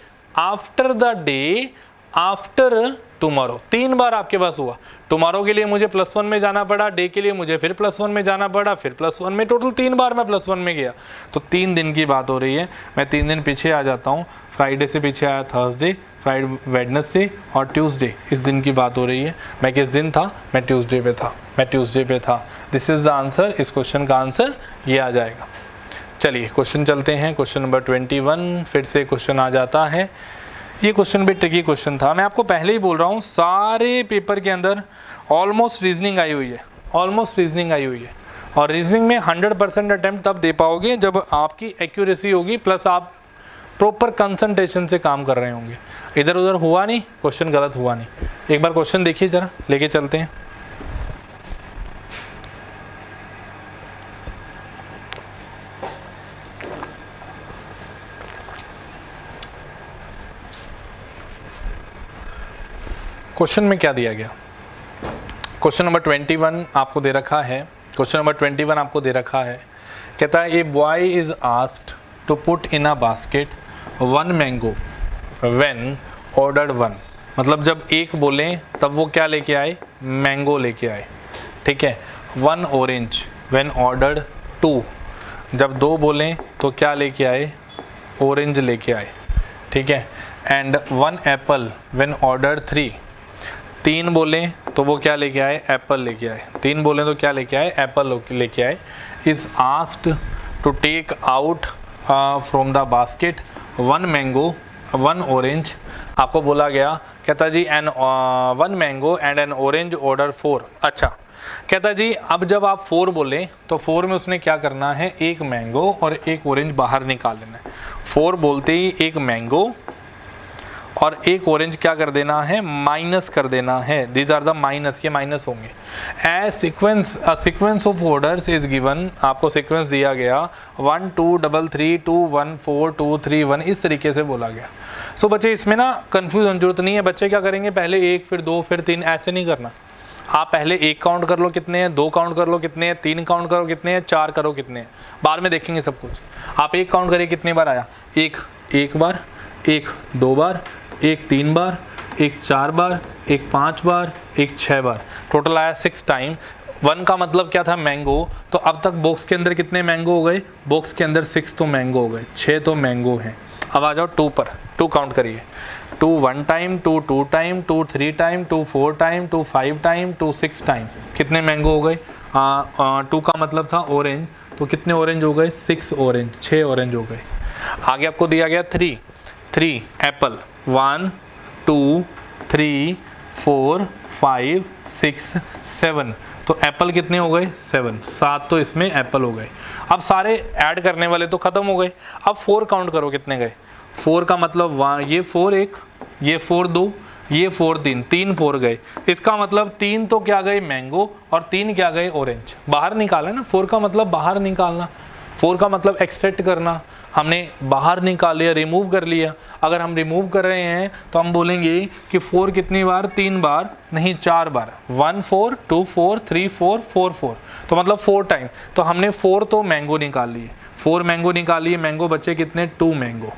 आफ्टर टुमारो, 3 बार आपके पास हुआ। टुमारो के लिए मुझे +1 में जाना पड़ा, डे के लिए मुझे फिर +1 में जाना पड़ा, फिर +1 में, टोटल 3 बार मैं +1 में गया। तो 3 दिन की बात हो रही है। मैं 3 दिन पीछे आ जाता हूँ, फ्राइडे से पीछे आया थर्सडे, फ्राइडे, वेडनेसडे और ट्यूसडे, इस दिन की बात हो रही है। मैं किस दिन था? मैं ट्यूसडे पे था, दिस इज द आंसर, इस क्वेश्चन का आंसर ये आ जाएगा। चलिए क्वेश्चन चलते हैं, क्वेश्चन नंबर 21 फिर से क्वेश्चन आ जाता है। ये क्वेश्चन भी ट्रिकी क्वेश्चन था, मैं आपको पहले ही बोल रहा हूँ, सारे पेपर के अंदर ऑलमोस्ट रीजनिंग आई हुई है, और रीजनिंग में 100% अटेम्प्ट तब दे पाओगे जब आपकी एक्यूरेसी होगी, प्लस आप प्रॉपर कंसंट्रेशन से काम कर रहे होंगे। इधर उधर हुआ नहीं, क्वेश्चन गलत हुआ नहीं। एक बार क्वेश्चन देखिए जरा, लेके चलते हैं। क्वेश्चन में क्या दिया गया? क्वेश्चन नंबर 21 आपको दे रखा है, कहता है a boy is asked to put in a basket 1 mango when ordered 1, मतलब जब 1 बोलें तब वो क्या लेके आए? मैंगो लेके आए, ठीक है। 1 ऑरेंज व्हेन ऑर्डर्ड 2, जब 2 बोलें तो क्या लेके आए? ऑरेंज लेके आए, ठीक है। एंड 1 एप्पल व्हेन ऑर्डर्ड 3, 3 बोलें तो वो क्या लेके आए? एप्पल लेके आए, 3 बोलें तो क्या लेके आए? एप्पल लेके आए। Is asked to take out from the basket 1 mango 1 orange, आपको बोला गया, कहता जी an 1 mango and an orange order 4। अच्छा, कहता जी अब जब आप 4 बोलें तो 4 में उसने क्या करना है? 1 मैंगो और 1 ऑरेंज बाहर निकाल लेना है। 4 बोलते ही 1 मैंगो और 1 ऑरेंज क्या कर देना है? माइनस कर देना है। दीज आर द माइनस, ये माइनस होंगे। As sequence of orders is given, आपको सीक्वेंस दिया गया 1 2 3 3 2 1 4 2 3 1, इस तरीके से बोला गया। सो बच्चे इसमें ना कंफ्यूजन जरूरत नहीं है। बच्चे क्या करेंगे? पहले 1 फिर 2 फिर 3, ऐसे नहीं करना। आप पहले 1 काउंट कर लो कितने हैं, 2 काउंट कर लो कितने हैं, 3 काउंट करो कितने हैं, 4 करो कितने हैं, बाद में देखेंगे सब कुछ। आप 1 काउंट करिए कितनी बार आया? 1 बार, 1 2 बार, 1 3 बार, 1 4 बार, 1 5 बार, 1 6 बार, टोटल आया 6 टाइम। 1 का मतलब क्या था? मैंगो। तो अब तक बॉक्स के अंदर कितने मैंगो हो गए? बॉक्स के अंदर 6 तो मैंगो हो गए, 6 तो मैंगो हैं। अब आ जाओ 2 पर, 2 काउंट करिए। 2 1 time, 2 2 time, 2 3 time, 2 4 time, 2 5 time, 2 6 time, कितने मैंगो हो गए? 2 का मतलब था ऑरेंज, तो कितने ऑरेंज हो गए? 6 ऑरेंज, 6 ऑरेंज हो गए। आगे आपको दिया गया 3 एप्पल, 1 2 3 4 5 6 7। तो एप्पल कितने हो गए 7, 7 तो इसमें एप्पल हो गए। अब सारे ऐड करने वाले तो खत्म हो गए। अब 4 काउंट करो कितने गए। 4 का मतलब ये 4 1, ये 4 2, ये 4 3, 3 4 गए। इसका मतलब 3 तो क्या गए मैंगो और 3 क्या गए ऑरेंज। बाहर निकाला ना, 4 का मतलब बाहर निकालना, 4 का मतलब एक्सट्रैक्ट करना। हमने बाहर निकाल लिया, रिमूव कर लिया। अगर हम रिमूव कर रहे हैं तो हम बोलेंगे कि 4 कितनी बार, 3 बार नहीं 4 बार, 1 4 2 4 3 4 4 4, तो मतलब 4 टाइम। तो हमने 4 तो मैंगो निकाल लिए, 4 मैंगो निकाल लिए, मैंगो बचे कितने 2 मैंगो,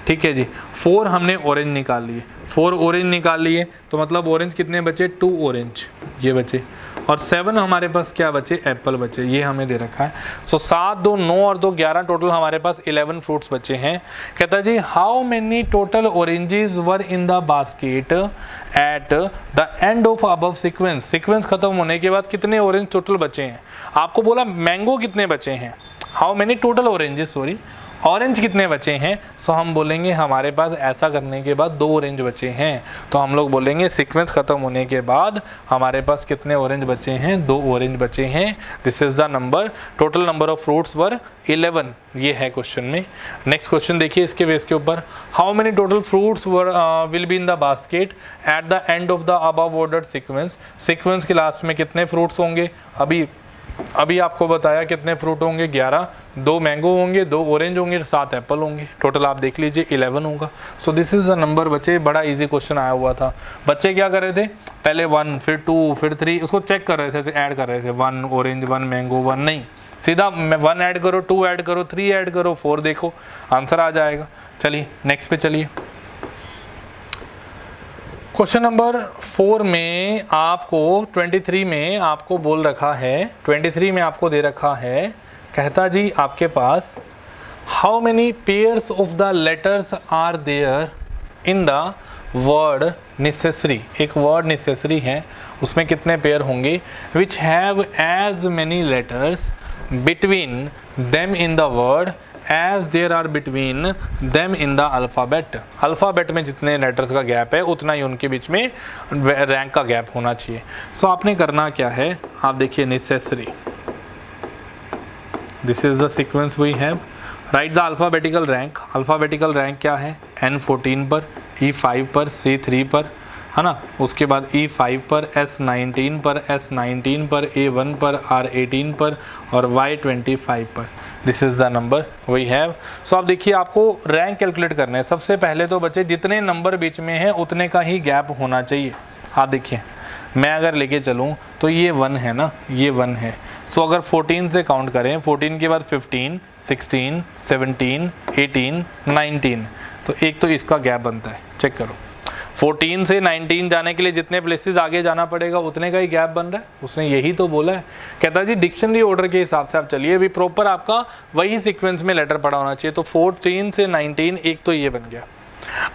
ठीक है जी। 4 हमने ऑरेंज निकाल लिए, 4 ऑरेंज निकाल लिए, तो मतलब ऑरेंज कितने बचे 2 ऑरेंज ये बचे, और 7 हमारे पास क्या बचे एप्पल बचे, ये हमें दे रखा है। सो 7 2 9 और 2 11, टोटल हमारे पास 11 फ्रूट्स बचे हैं। कहता जी how many total oranges were in the basket at the end of above sequence. Sequence खत्म होने के बाद कितने ऑरेंज टोटल बचे हैं। आपको बोला मैंगो कितने बचे हैं, how many total oranges, sorry orange कितने बचे हैं। सो हम बोलेंगे हमारे पास ऐसा करने के बाद 2 ऑरेंज बचे हैं, तो हम लोग बोलेंगे सीक्वेंस खत्म होने के बाद हमारे पास कितने ऑरेंज बचे हैं 2 ऑरेंज बचे हैं। This is the number, total number of fruits were 11, ये है क्वेश्चन में। नेक्स्ट क्वेश्चन देखिए इसके बेस के ऊपर, how many total fruits were will be in the basket at the end of the above ordered sequence. Sequence के last में कितने फ्रूट्स होंगे, अभी आपको बताया कितने फ्रूट होंगे 11, 2 मैंगो होंगे, 2 ऑरेंज होंगे, 7 एप्पल होंगे, टोटल आप देख लीजिए 11 होगा। सो दिस इज द नंबर। बच्चे बड़ा इजी क्वेश्चन आया हुआ था। बच्चे क्या कर रहे थे, पहले 1 फिर 2 फिर 3 उसको चेक कर रहे थे, ऐड कर रहे थे, 1 ऑरेंज 1 मैंगो 1 नहीं, सीधा 1 ऐड करो, 2 ऐड करो, 3 ऐड करो, 4 देखो आंसर आ जाएगा। चलिए नेक्स्ट पे चलिए। क्वेश्चन नंबर 4 में आपको 23 में आपको बोल रखा है, 23 में आपको दे रखा है, कहता जी आपके पास how many pairs of the letters are there in the word necessary. एक वर्ड नेसेसरी है, उसमें कितने पेयर होंगे, which have as many letters between them in the word as there are between them in the alphabet. Alphabet में जितने letters का gap है उतना ही उनके बीच में रैंक का गैप होना चाहिए। सो आपने करना क्या है, आप देखिए necessary, this is the sequence we have, right the alphabetical rank. Alphabetical rank क्या है, N14 पर, E5 पर, C3 पर, है ना, उसके बाद E5 पर, S19 पर, S19 पर, A1 पर, R18 पर और Y25 पर। This is the number we have. So आप देखिए आपको रैंक कैलकुलेट करना है। सबसे पहले तो बच्चे जितने नंबर बीच में है उतने का ही गैप होना चाहिए। आप देखिए मैं अगर लेके चलूँ तो ये 1 है ना, ये 1 है। सो अगर 14 से काउंट करें, 14 के बाद 15 16 17 18 19, तो एक तो इसका गैप बनता है, चेक करो। 14 से 19 जाने के लिए जितने प्लेसेस आगे जाना पड़ेगा उतने का ही गैप बन रहा है, उसने यही तो बोला है। कहता है जी डिक्शनरी ऑर्डर के हिसाब से आप चलिए, अभी प्रॉपर आपका वही सीक्वेंस में लेटर पड़ा होना चाहिए। तो 14 से 19 एक तो ये बन गया।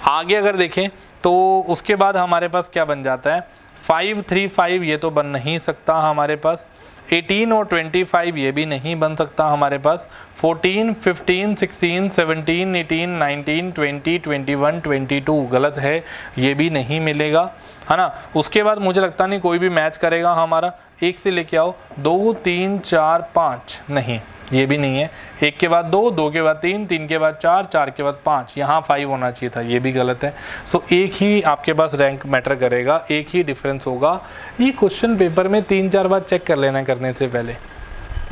आगे अगर देखें तो उसके बाद हमारे पास क्या बन जाता है, 5 3 5 ये तो बन नहीं सकता हमारे पास, 18 और 25 ये भी नहीं बन सकता हमारे पास, 14 15 16 17 18 19 20 21 22 गलत है, ये भी नहीं मिलेगा, है ना। उसके बाद मुझे लगता नहीं कोई भी मैच करेगा हमारा। एक से लेके आओ 2 3 4 5 नहीं, ये भी नहीं है। एक के बाद 2, 2 के बाद 3, 3 के बाद 4, 4 के बाद 5, यहाँ 5 होना चाहिए था, ये भी गलत है। सो एक ही आपके पास रैंक मैटर करेगा, एक ही डिफरेंस होगा। ये क्वेश्चन पेपर में 3-4 बार चेक कर लेना करने से पहले।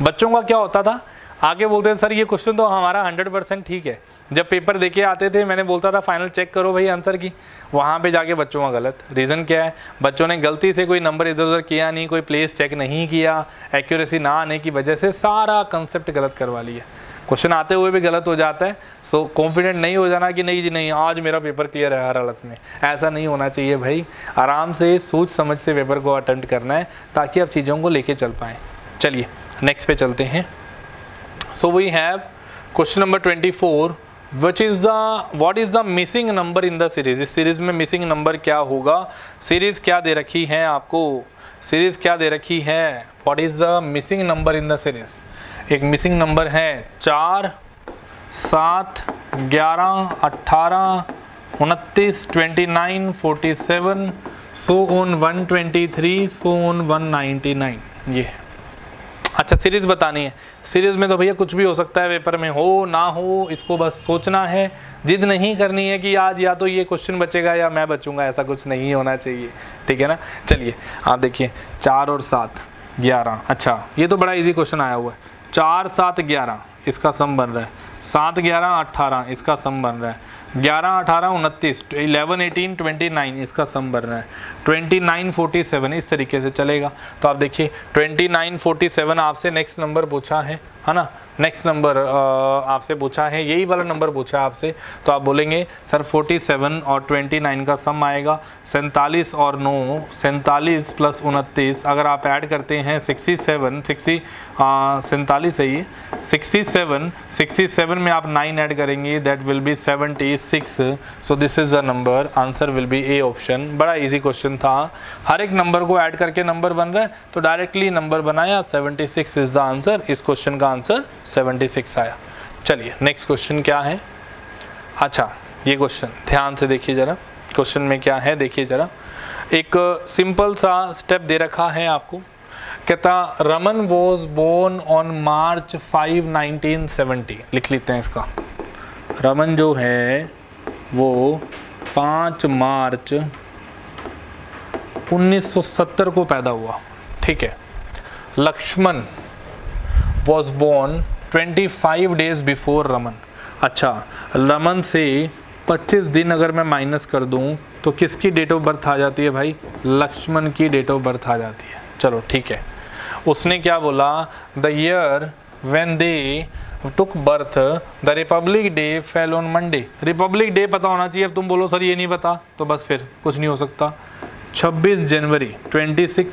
बच्चों का क्या होता था, आगे बोलते थे सर ये क्वेश्चन तो हमारा 100% ठीक है। जब पेपर देके आते थे मैंने बोलता था फाइनल चेक करो भाई आंसर की, वहाँ पे जाके बच्चों का गलत। रीज़न क्या है, बच्चों ने गलती से कोई नंबर इधर उधर किया नहीं, कोई प्लेस चेक नहीं किया, एक्यूरेसी ना आने की वजह से सारा कंसेप्ट गलत करवा लिया। क्वेश्चन आते हुए भी गलत हो जाता है। सो कॉन्फिडेंट नहीं हो जाना कि नहीं जी नहीं आज मेरा पेपर क्लियर है हर हालत में, ऐसा नहीं होना चाहिए भाई। आराम से सोच समझ से पेपर को अटेम्प्ट करना है ताकि आप चीज़ों को लेके चल पाएँ। चलिए नेक्स्ट पे चलते हैं। So we have question number 24, What is the missing number in the series। इस सीरीज में मिसिंग नंबर क्या होगा, सीरीज क्या दे रखी है आपको, सीरीज क्या दे रखी है, What is the missing number in the series। एक मिसिंग नंबर है 4 7 11 18 29, 29, 47, सो ऑन 123, सो ऑन 199, ये है। अच्छा सीरीज बतानी है, सीरीज में तो भैया कुछ भी हो सकता है, पेपर में हो ना हो, इसको बस सोचना है, जिद नहीं करनी है कि आज या तो ये क्वेश्चन बचेगा या मैं बचूंगा, ऐसा कुछ नहीं होना चाहिए, ठीक है ना। चलिए आप देखिए 4 और 7 11, अच्छा ये तो बड़ा इजी क्वेश्चन आया हुआ है। 4 7 11 इसका सम बन रहा है, 7 11 18 इसका सम बन रहा है, 11 18 29, 11 18 29 इसका सम बन रहा है, 29 47 इस तरीके से चलेगा। तो आप देखिए 29 47 आपसे नेक्स्ट नंबर पूछा है ना, नेक्स्ट नंबर आपसे पूछा है, यही वाला नंबर पूछा है आपसे, तो आप बोलेंगे सर 47 और 29 का सम आएगा 47 और 9, 47 प्लस 29, अगर आप ऐड करते हैं 47 है ये 67 में आप 9 ऐड करेंगे, that will B 76, so this is the number, answer will be A option. बड़ा इजी क्वेश्चन था, हर एक नंबर को ऐड करके नंबर बन रहा है, तो डायरेक्टली नंबर बनाया, 76 इज द आंसर। इस क्वेश्चन का आंसर 76 आया। चलिए नेक्स्ट क्वेश्चन क्या है। अच्छा ये क्वेश्चन ध्यान से देखिए जरा, क्वेश्चन में क्या है देखिए जरा, एक सिंपल सा स्टेप दे रखा है आपको, कहता Raman was born on March 5 1970, लिख लेते हैं इसका। रमन जो है वो 5 मार्च 1970 को पैदा हुआ, ठीक है। Lakshman was born 25 days before Raman. अच्छा रमन से 25 दिन अगर मैं माइनस कर दूं तो किसकी डेट ऑफ बर्थ आ जाती है भाई, लक्ष्मण की डेट ऑफ बर्थ आ जाती है। चलो ठीक है, उसने क्या बोला, the year when they took birth the Republic day fell on Monday. Republic day पता होना चाहिए, अब तुम बोलो सर ये नहीं पता तो बस फिर कुछ नहीं हो सकता। 26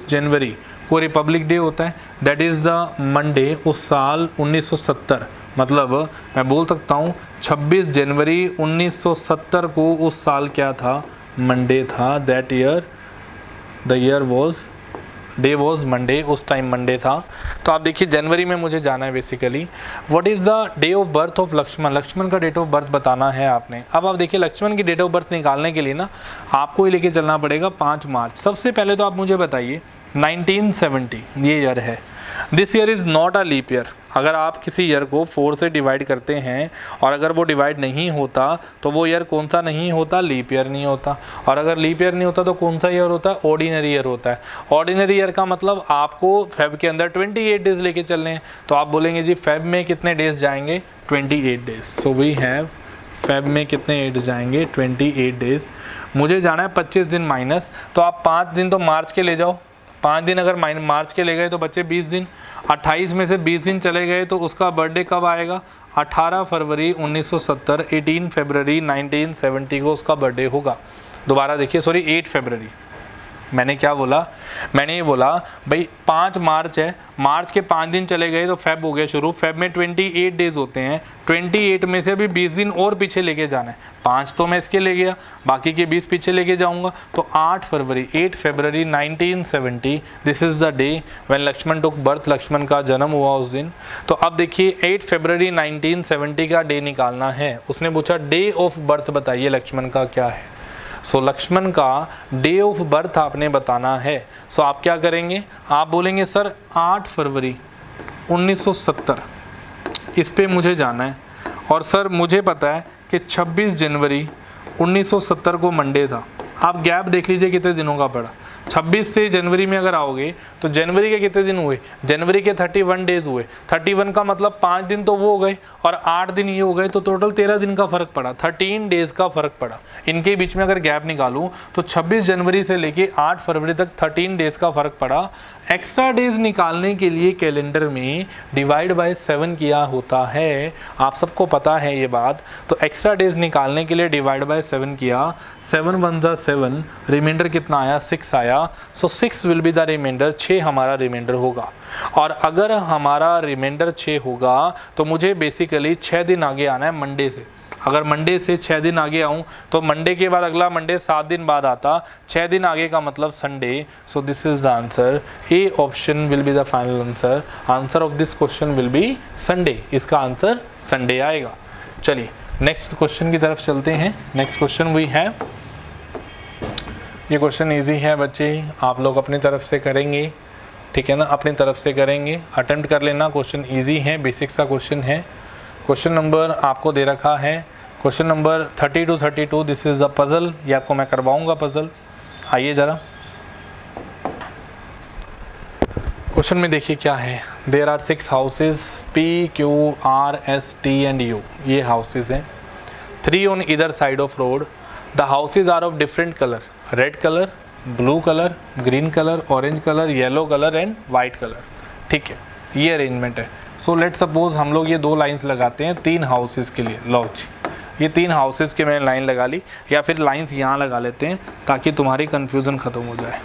जनवरी को रिपब्लिक डे होता है, दैट इज़ द मंडे उस साल 1970, मतलब मैं बोल सकता हूँ 26 जनवरी 1970 को उस साल क्या था, मंडे था, that year the year was day was Monday, उस टाइम मंडे था। तो आप देखिए जनवरी में मुझे जाना है basically. What is the day of birth of Lakshman, Lakshman का डेट ऑफ बर्थ बताना है आपने। अब आप देखिए लक्ष्मण की डेट ऑफ बर्थ निकालने के लिए ना आपको ही लेके चलना पड़ेगा 5 मार्च। सबसे पहले तो आप मुझे बताइए 1970 ये ईयर है, this year is not a leap year. अगर आप किसी ईयर को 4 से डिवाइड करते हैं और अगर वो डिवाइड नहीं होता तो वो ईयर कौन सा नहीं होता, लीप ईयर नहीं होता। और अगर लीप ईयर नहीं होता तो कौन सा ईयर होता है, ऑर्डिनरी ईयर होता है। ऑर्डिनरी ईयर का मतलब आपको फेब के अंदर 28 डेज लेके चलने हैं, तो आप बोलेंगे जी फेब में कितने डेज जाएंगे, 28 days. So we have Feb में कितने डेज जाएंगे, 28 डेज। मुझे जाना है 25 दिन माइनस, तो आप 5 दिन तो मार्च के ले जाओ, 5 दिन अगर मार्च के ले गए तो बच्चे 20 दिन, 28 में से 20 दिन चले गए तो उसका बर्थडे कब आएगा, 18 फरवरी 1970, 18 फरवरी 1970 को उसका बर्थडे होगा। दोबारा देखिए, सॉरी 8 फरवरी, मैंने क्या बोला, मैंने ये बोला भाई 5 मार्च है, मार्च के 5 दिन चले गए तो फेब हो गया शुरू, फेब में 28 डेज होते हैं, 28 में से अभी 20 दिन और पीछे लेके जाना है। 5 तो मैं इसके ले गया, बाकी के 20 पीछे लेके जाऊंगा, तो 8 फरवरी 1970, this is the day when Lakshman took birth, Lakshman का जन्म हुआ उस दिन। तो अब देखिए 8 फरवरी 1970 का डे निकालना है। उसने पूछा डे ऑफ बर्थ बताइए लक्ष्मण का क्या है। सो लक्ष्मण का डे ऑफ बर्थ आपने बताना है। सो आप क्या करेंगे, आप बोलेंगे सर 8 फरवरी 1970, इस पे मुझे जाना है। और सर मुझे पता है कि 26 जनवरी 1970 को मंडे था। आप गैप देख लीजिए कितने दिनों का पड़ा। 26 से जनवरी में अगर आओगे तो जनवरी के कितने दिन हुए, जनवरी के 31 डेज हुए। 31 का मतलब 5 दिन तो वो हो गए और 8 दिन ये हो गए, तो टोटल 13 दिन का फर्क पड़ा, 13 डेज का फर्क पड़ा। इनके बीच में अगर गैप निकालूं तो 26 जनवरी से लेके 8 फरवरी तक 13 डेज का फर्क पड़ा। एक्स्ट्रा डेज निकालने के लिए कैलेंडर में डिवाइड बाय 7 किया होता है, आप सबको पता है ये बात। तो एक्स्ट्रा डेज निकालने के लिए डिवाइड बाय 7 किया, 7 1 जा 7, रिमाइंडर कितना आया, 6 आया। सो 6 विल बी द रिमाइंडर, 6 हमारा रिमाइंडर होगा। और अगर हमारा रिमाइंडर 6 होगा तो मुझे बेसिकली 6 दिन आगे आना है मंडे से। अगर मंडे से 6 दिन आगे आऊँ तो मंडे के बाद अगला मंडे 7 दिन बाद आता, 6 दिन आगे का मतलब Sunday. So this is the answer, A option will be the final answer. Answer of this question will B Sunday, इसका आंसर संडे आएगा। चलिए नेक्स्ट क्वेश्चन की तरफ चलते हैं। नेक्स्ट क्वेश्चन वी है, ये क्वेश्चन इजी है बच्चे, आप लोग अपनी तरफ से करेंगे, ठीक है ना, अपनी तरफ से करेंगे, अटेम्प्ट कर लेना। क्वेश्चन इजी है, बेसिक सा क्वेश्चन है। क्वेश्चन नंबर आपको दे रखा है, question number 30 to 32, this is the puzzle, ये आपको मैं करवाऊंगा पजल। आइए ज़रा क्वेश्चन में देखिए क्या है। There are 6 houses P, Q, R, S, T and U, ये हाउसेज हैं। 3 on either side of road. The houses are of different colour, red colour, blue colour, green colour, orange colour, yellow colour and white colour. ठीक है, ये arrangement है। So let suppose हम लोग ये 2 lines लगाते हैं 3 हाउसेज के लिए। लो जी, ये 3 हाउसेज के मैंने लाइन लगा ली, या फिर लाइंस यहाँ लगा लेते हैं ताकि तुम्हारी कन्फ्यूज़न ख़त्म हो जाए।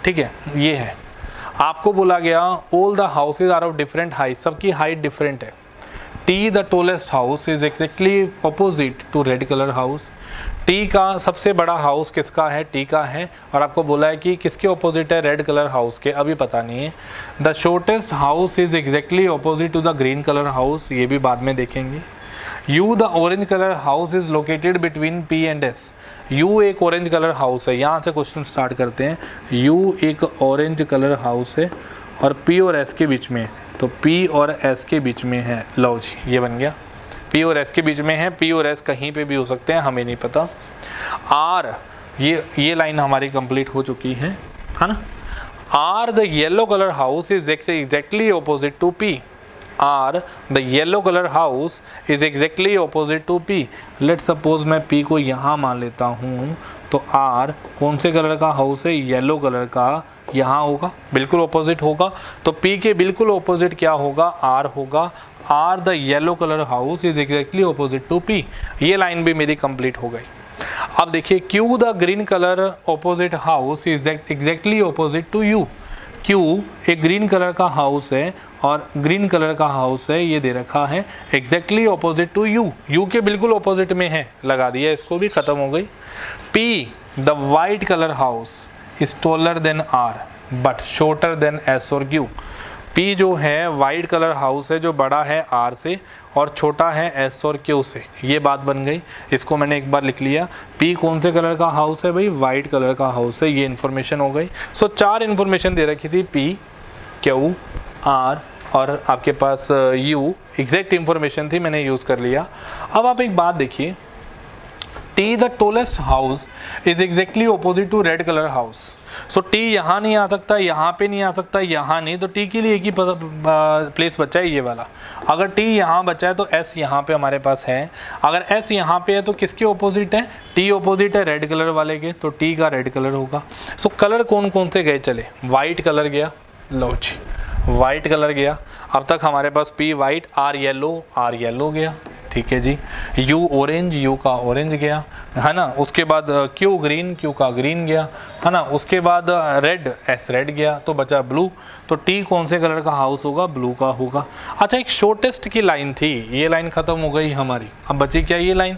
ठीक है, ये है, आपको बोला गया all the houses are of different height, सबकी हाइट डिफरेंट है। T the tallest house is exactly opposite to red colour house. T का सबसे बड़ा हाउस किसका है? टी का है, और आपको बोला है कि किसके अपोजिट है? रेड कलर हाउस के, अभी पता नहीं है। The shortest house is exactly opposite to the green colour house, ये भी बाद में देखेंगे। U the orange colour house is located between P and S. U एक ऑरेंज कलर हाउस है, यहाँ से क्वेश्चन स्टार्ट करते हैं। यू एक ऑरेंज कलर हाउस है और पी और एस के बीच में है, तो पी और एस के बीच में है। लो जी, ये बन गया, पी और एस के बीच में है। पी और एस कहीं पे भी हो सकते हैं, हमें नहीं पता। आर, ये लाइन हमारी कंप्लीट हो चुकी है ना। R the yellow colour house is exactly opposite to P. R the yellow colour house is exactly opposite to P. Let suppose मैं पी को यहाँ मान लेता हूँ, तो आर कौन से कलर का हाउस है? येलो कलर का, यहाँ होगा, बिल्कुल ऑपोजिट होगा। तो पी के बिल्कुल ऑपोजिट क्या होगा? आर होगा। R the yellow colour house is exactly opposite to P. ये लाइन भी मेरी कंप्लीट हो गई। अब देखिए, Q the green colour opposite house is exactly opposite to U. Q एक ग्रीन कलर का हाउस है और ग्रीन कलर का हाउस है, ये दे रखा है exactly opposite to U. U के बिल्कुल ऑपोजिट में है, लगा दिया, इसको भी खत्म हो गई। P the white colour house is taller than R but shorter than S और क्यू। पी जो है वाइट कलर हाउस है, जो बड़ा है आर से और छोटा है एस और क्यू से, ये बात बन गई। इसको मैंने एक बार लिख लिया। पी कौन से कलर का हाउस है भाई? वाइट कलर का हाउस है, ये इन्फॉर्मेशन हो गई। सो 4 इन्फॉर्मेशन दे रखी थी, पी, क्यू, आर और आपके पास यू। एग्जैक्ट इन्फॉर्मेशन थी, मैंने यूज़ कर लिया। अब आप एक बात देखिए, T the tallest house is exactly opposite to red colour house. So T यहाँ नहीं आ सकता, यहाँ पे नहीं आ सकता, यहाँ नहीं, तो टी के लिए एक ही प्लेस बचा है, ये वाला। अगर टी यहाँ बचा है तो एस यहाँ पे हमारे पास है। अगर एस यहाँ पे है तो किसके ऑपोजिट है? टी ऑपोजिट है रेड कलर वाले के, तो टी का रेड कलर होगा। सो कलर कौन कौन से गए? चले, वाइट कलर गया, लो जी वाइट कलर गया। अब तक हमारे पास पी वाइट, आर येलो गया, ठीक है जी। यू ऑरेंज, यू का ऑरेंज गया, है ना। उसके बाद क्यू ग्रीन, क्यू का ग्रीन गया, है ना। उसके बाद रेड, एस रेड गया, तो बचा ब्लू। तो टी कौन से कलर का हाउस होगा? ब्लू का होगा। अच्छा, एक शॉर्टेस्ट की लाइन थी, ये लाइन खत्म हो गई हमारी। अब बची क्या ये line?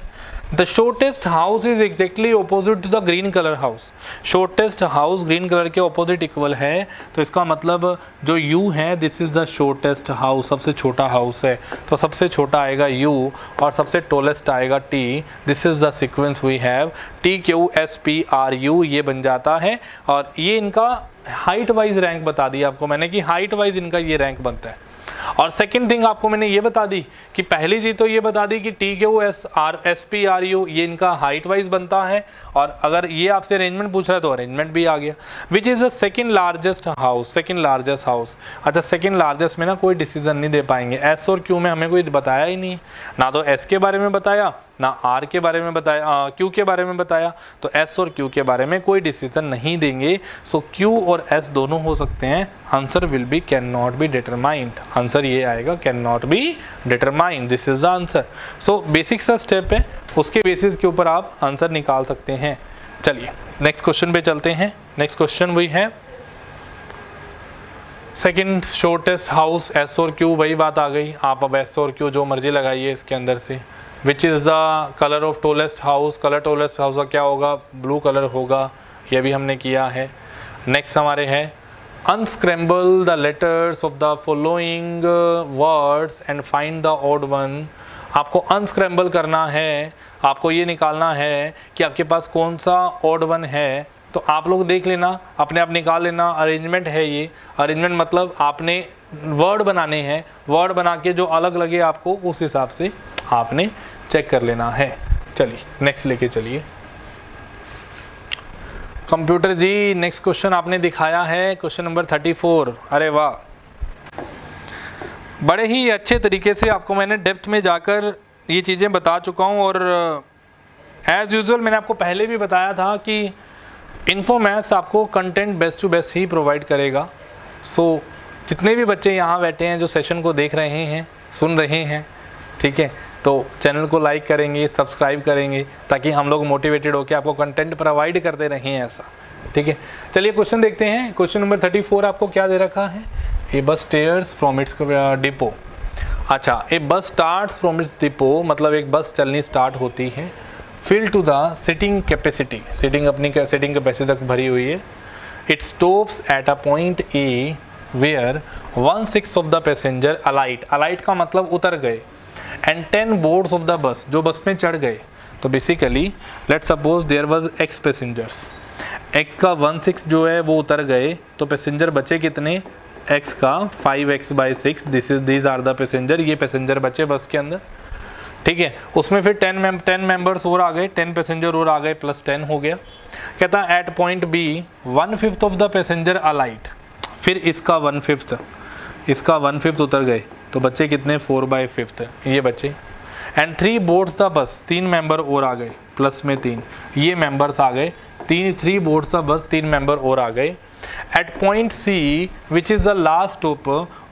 The shortest house is exactly opposite to the green colour house. Shortest house green colour के ऑपोजिट इक्वल है, तो इसका मतलब जो यू है, this is the shortest house, सबसे छोटा हाउस है, तो सबसे छोटा आएगा यू और सबसे टॉलेस्ट आएगा T. This is the sequence we have, T Q S P R U, ये बन जाता है। और ये इनका हाइट वाइज रैंक बता दिया आपको मैंने कि हाइट वाइज इनका ये रैंक बनता है। और सेकंड थिंग आपको मैंने ये बता दी कि पहली चीज तो ये बता दी कि T Q S R S P R U, ये इनका हाइट वाइज बनता है। और अगर ये आपसे अरेंजमेंट पूछ रहा है तो अरेंजमेंट भी आ गया। Which is the second largest house? Second largest house, अच्छा सेकंड लार्जेस्ट में ना कोई डिसीजन नहीं दे पाएंगे। एस और क्यू में हमें कोई बताया ही नहीं, ना तो एस के बारे में बताया, ना आर के बारे में बताया, क्यू के बारे में बताया, तो एस और क्यू के बारे में कोई डिसीजन नहीं देंगे। सो क्यू और एस दोनों हो सकते हैं। Answer will be can not be determined. Answer ये आएगा can not be determined, this is the answer. So basic सा स्टेप है, उसके बेसिस के ऊपर आप आंसर निकाल सकते हैं। चलिए नेक्स्ट क्वेश्चन पे चलते हैं। नेक्स्ट क्वेश्चन वही है, सेकंड शॉर्टेस्ट हाउस, एस और क्यू, वही बात आ गई। आप अब एस और क्यू जो मर्जी लगाइए इसके अंदर से। विच is the colour of tallest house? Colour tallest house का क्या होगा? ब्लू कलर होगा, यह भी हमने किया है। नेक्स्ट हमारे है unscramble the letters of the following words and find the odd one। आपको अनस्क्रैम्बल करना है, आपको ये निकालना है कि आपके पास कौन सा ऑड वन है, तो आप लोग देख लेना, अपने आप निकाल लेना। अरेंजमेंट है ये, अरेंजमेंट मतलब आपने वर्ड बनाने हैं, वर्ड बना के जो अलग लगे आपको उस हिसाब से आपने चेक कर लेना है। चलिए नेक्स्ट लेके चलिए। कंप्यूटर जी नेक्स्ट क्वेश्चन आपने दिखाया है क्वेश्चन नंबर 34। अरे वाह, बड़े ही अच्छे तरीके से आपको मैंने डेप्थ में जाकर ये चीज़ें बता चुका हूँ। और एज़ यूजुअल मैंने आपको पहले भी बताया था कि इन्फोमैथ्स आपको कंटेंट बेस्ट टू बेस्ट ही प्रोवाइड करेगा। सो जितने भी बच्चे यहाँ बैठे हैं जो सेशन को देख रहे हैं, सुन रहे हैं, ठीक है, तो चैनल को लाइक करेंगे, सब्सक्राइब करेंगे, ताकि हम लोग मोटिवेटेड होकर आपको कंटेंट प्रोवाइड करते रहें ऐसा, ठीक है। चलिए क्वेश्चन देखते हैं। क्वेश्चन नंबर 34 आपको क्या दे रखा है? ए बस स्टेयर्स फ्रॉम इट्स डिपो। अच्छा, ए बस स्टार्ट्स फ्रॉम इट्स डिपो मतलब एक बस चलनी स्टार्ट होती है। Fill to the sitting capacity, sitting अपनी सिटिंग कैपेसिटी तक भरी हुई है। It stops at a point A where 1/6 of the passenger alight, alight का मतलब उतर गए, एंड 10 बोर्ड्स ऑफ द बस, जो बस में चढ़ गए। तो basically let suppose there was x passengers, x का 1/6 जो है वो उतर गए, तो पैसेंजर बचे कितने? x का 5x/6, these are the passenger, ये पैसेंजर बचे बस के अंदर, ठीक है। उसमें फिर 10 मेंबर्स और आ गए, 10 पैसेंजर और आ गए, प्लस 10 हो गया। कहता है at point B 1/5 of the passenger alight, फिर इसका 1/5 उतर गए, तो बच्चे कितने? 4/5 ये बच्चे। And 3 boards the bus, 3 member और आ गए, प्लस में 3 ये मेंबर्स आ गए, 3 बोर्ड्स द बस, 3 मेंबर और आ गए। At point C which is the last stop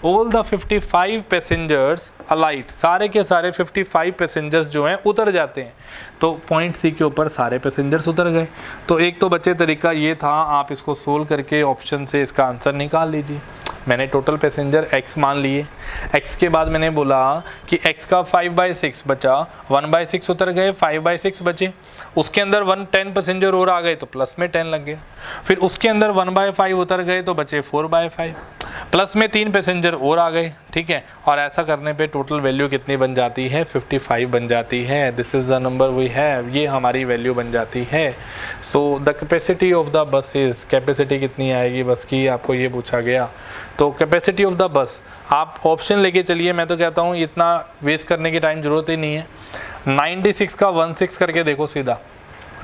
all the 55 passengers alight, सारे के सारे 55 पैसेंजर्स जो हैं उतर जाते हैं। तो पॉइंट सी के ऊपर सारे पैसेंजर्स उतर गए। तो एक तो बच्चे तरीका ये था, आप इसको सोल्व करके ऑप्शन से इसका आंसर निकाल लीजिए। मैंने टोटल पैसेंजर x मान लिए, x के बाद मैंने बोला कि x का 5/6 बचा, 1/6 उतर गए, 5/6 बचे, उसके अंदर 10 पैसेंजर और आ गए, तो प्लस में 10 लग गया। फिर उसके अंदर 1/5 उतर गए, तो बचे 4/5, प्लस में 3 पैसेंजर और आ गए, ठीक है। और ऐसा करने पे टोटल वैल्यू कितनी बन जाती है? 55 बन जाती है। This is the number we have, ये हमारी वैल्यू बन जाती है। So the capacity of the bus is, capacity कितनी आएगी बस की, आपको ये पूछा गया। तो कैपेसिटी ऑफ द बस, आप ऑप्शन लेके चलिए, मैं तो कहता हूँ इतना वेस्ट करने की टाइम ज़रूरत ही नहीं है। 96 का 16 करके देखो सीधा,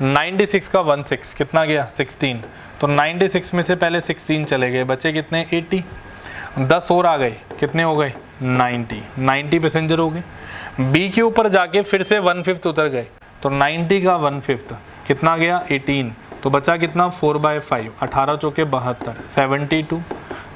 96 का 16 कितना गया? 16। तो 96 में से पहले 16 चले गए, बचे कितने? 80। 10 और आ गए, कितने हो गए? 90 पैसेंजर हो गए। बी के ऊपर जाके फिर से 1/5 उतर गए, तो 90 का 1/5 कितना गया? 18। तो बचा कितना? 4/5, 18 चौके 72, 72।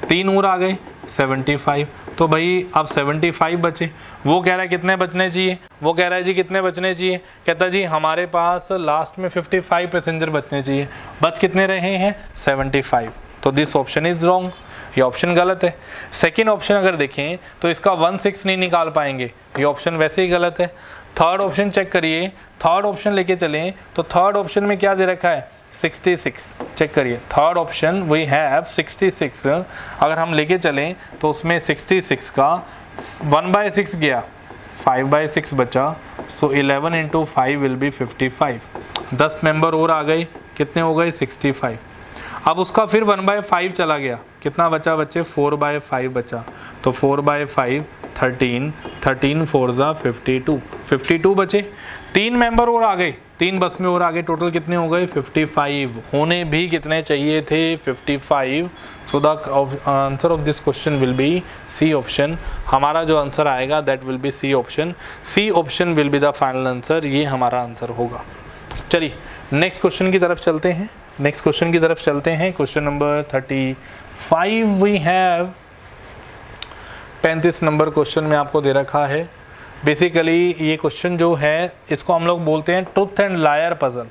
3 और आ गए, 75। तो भाई अब 75 बचे। वो कह रहा है कितने बचने चाहिए? वो कह रहा है जी कितने बचने चाहिए? कहता जी हमारे पास लास्ट में 55 पैसेंजर बचने चाहिए, बच कितने रहे हैं? 75। तो दिस ऑप्शन इज रॉन्ग, ये ऑप्शन गलत है। सेकेंड ऑप्शन अगर देखें तो इसका 1/6 नहीं निकाल पाएंगे, ये ऑप्शन वैसे ही गलत है। थर्ड ऑप्शन चेक करिए, थर्ड ऑप्शन लेके चलें तो थर्ड ऑप्शन में क्या दे रखा है? 66। चेक करिए, थर्ड ऑप्शन वी हैव 66। अगर हम लेके चलें तो उसमें 66 का 1/6 गया, 5/6 बचा, सो 11 × 5 विल बी 55। 10 मेंबर और आ गए, कितने हो गए? 65। अब उसका फिर 1/5 चला गया, कितना बचा बच्चे? 4/5 बचा, तो 4/5 13, 13 4 ज़ा 52 बचे। 3 मेंबर और आ गए, 3 बस में और आ गए, टोटल कितने हो गए? 55। होने भी कितने चाहिए थे? 55। So the answer of this question will be C option. हमारा जो आंसर आएगा that will be C option. C option will be the final answer, ये हमारा आंसर होगा। चलिए नेक्स्ट क्वेश्चन की तरफ चलते हैं, नेक्स्ट क्वेश्चन की तरफ चलते हैं। Question number 35 we have 35 number question में आपको दे रखा है। बेसिकली ये क्वेश्चन जो है इसको हम लोग बोलते हैं ट्रुथ एंड लायर पजल।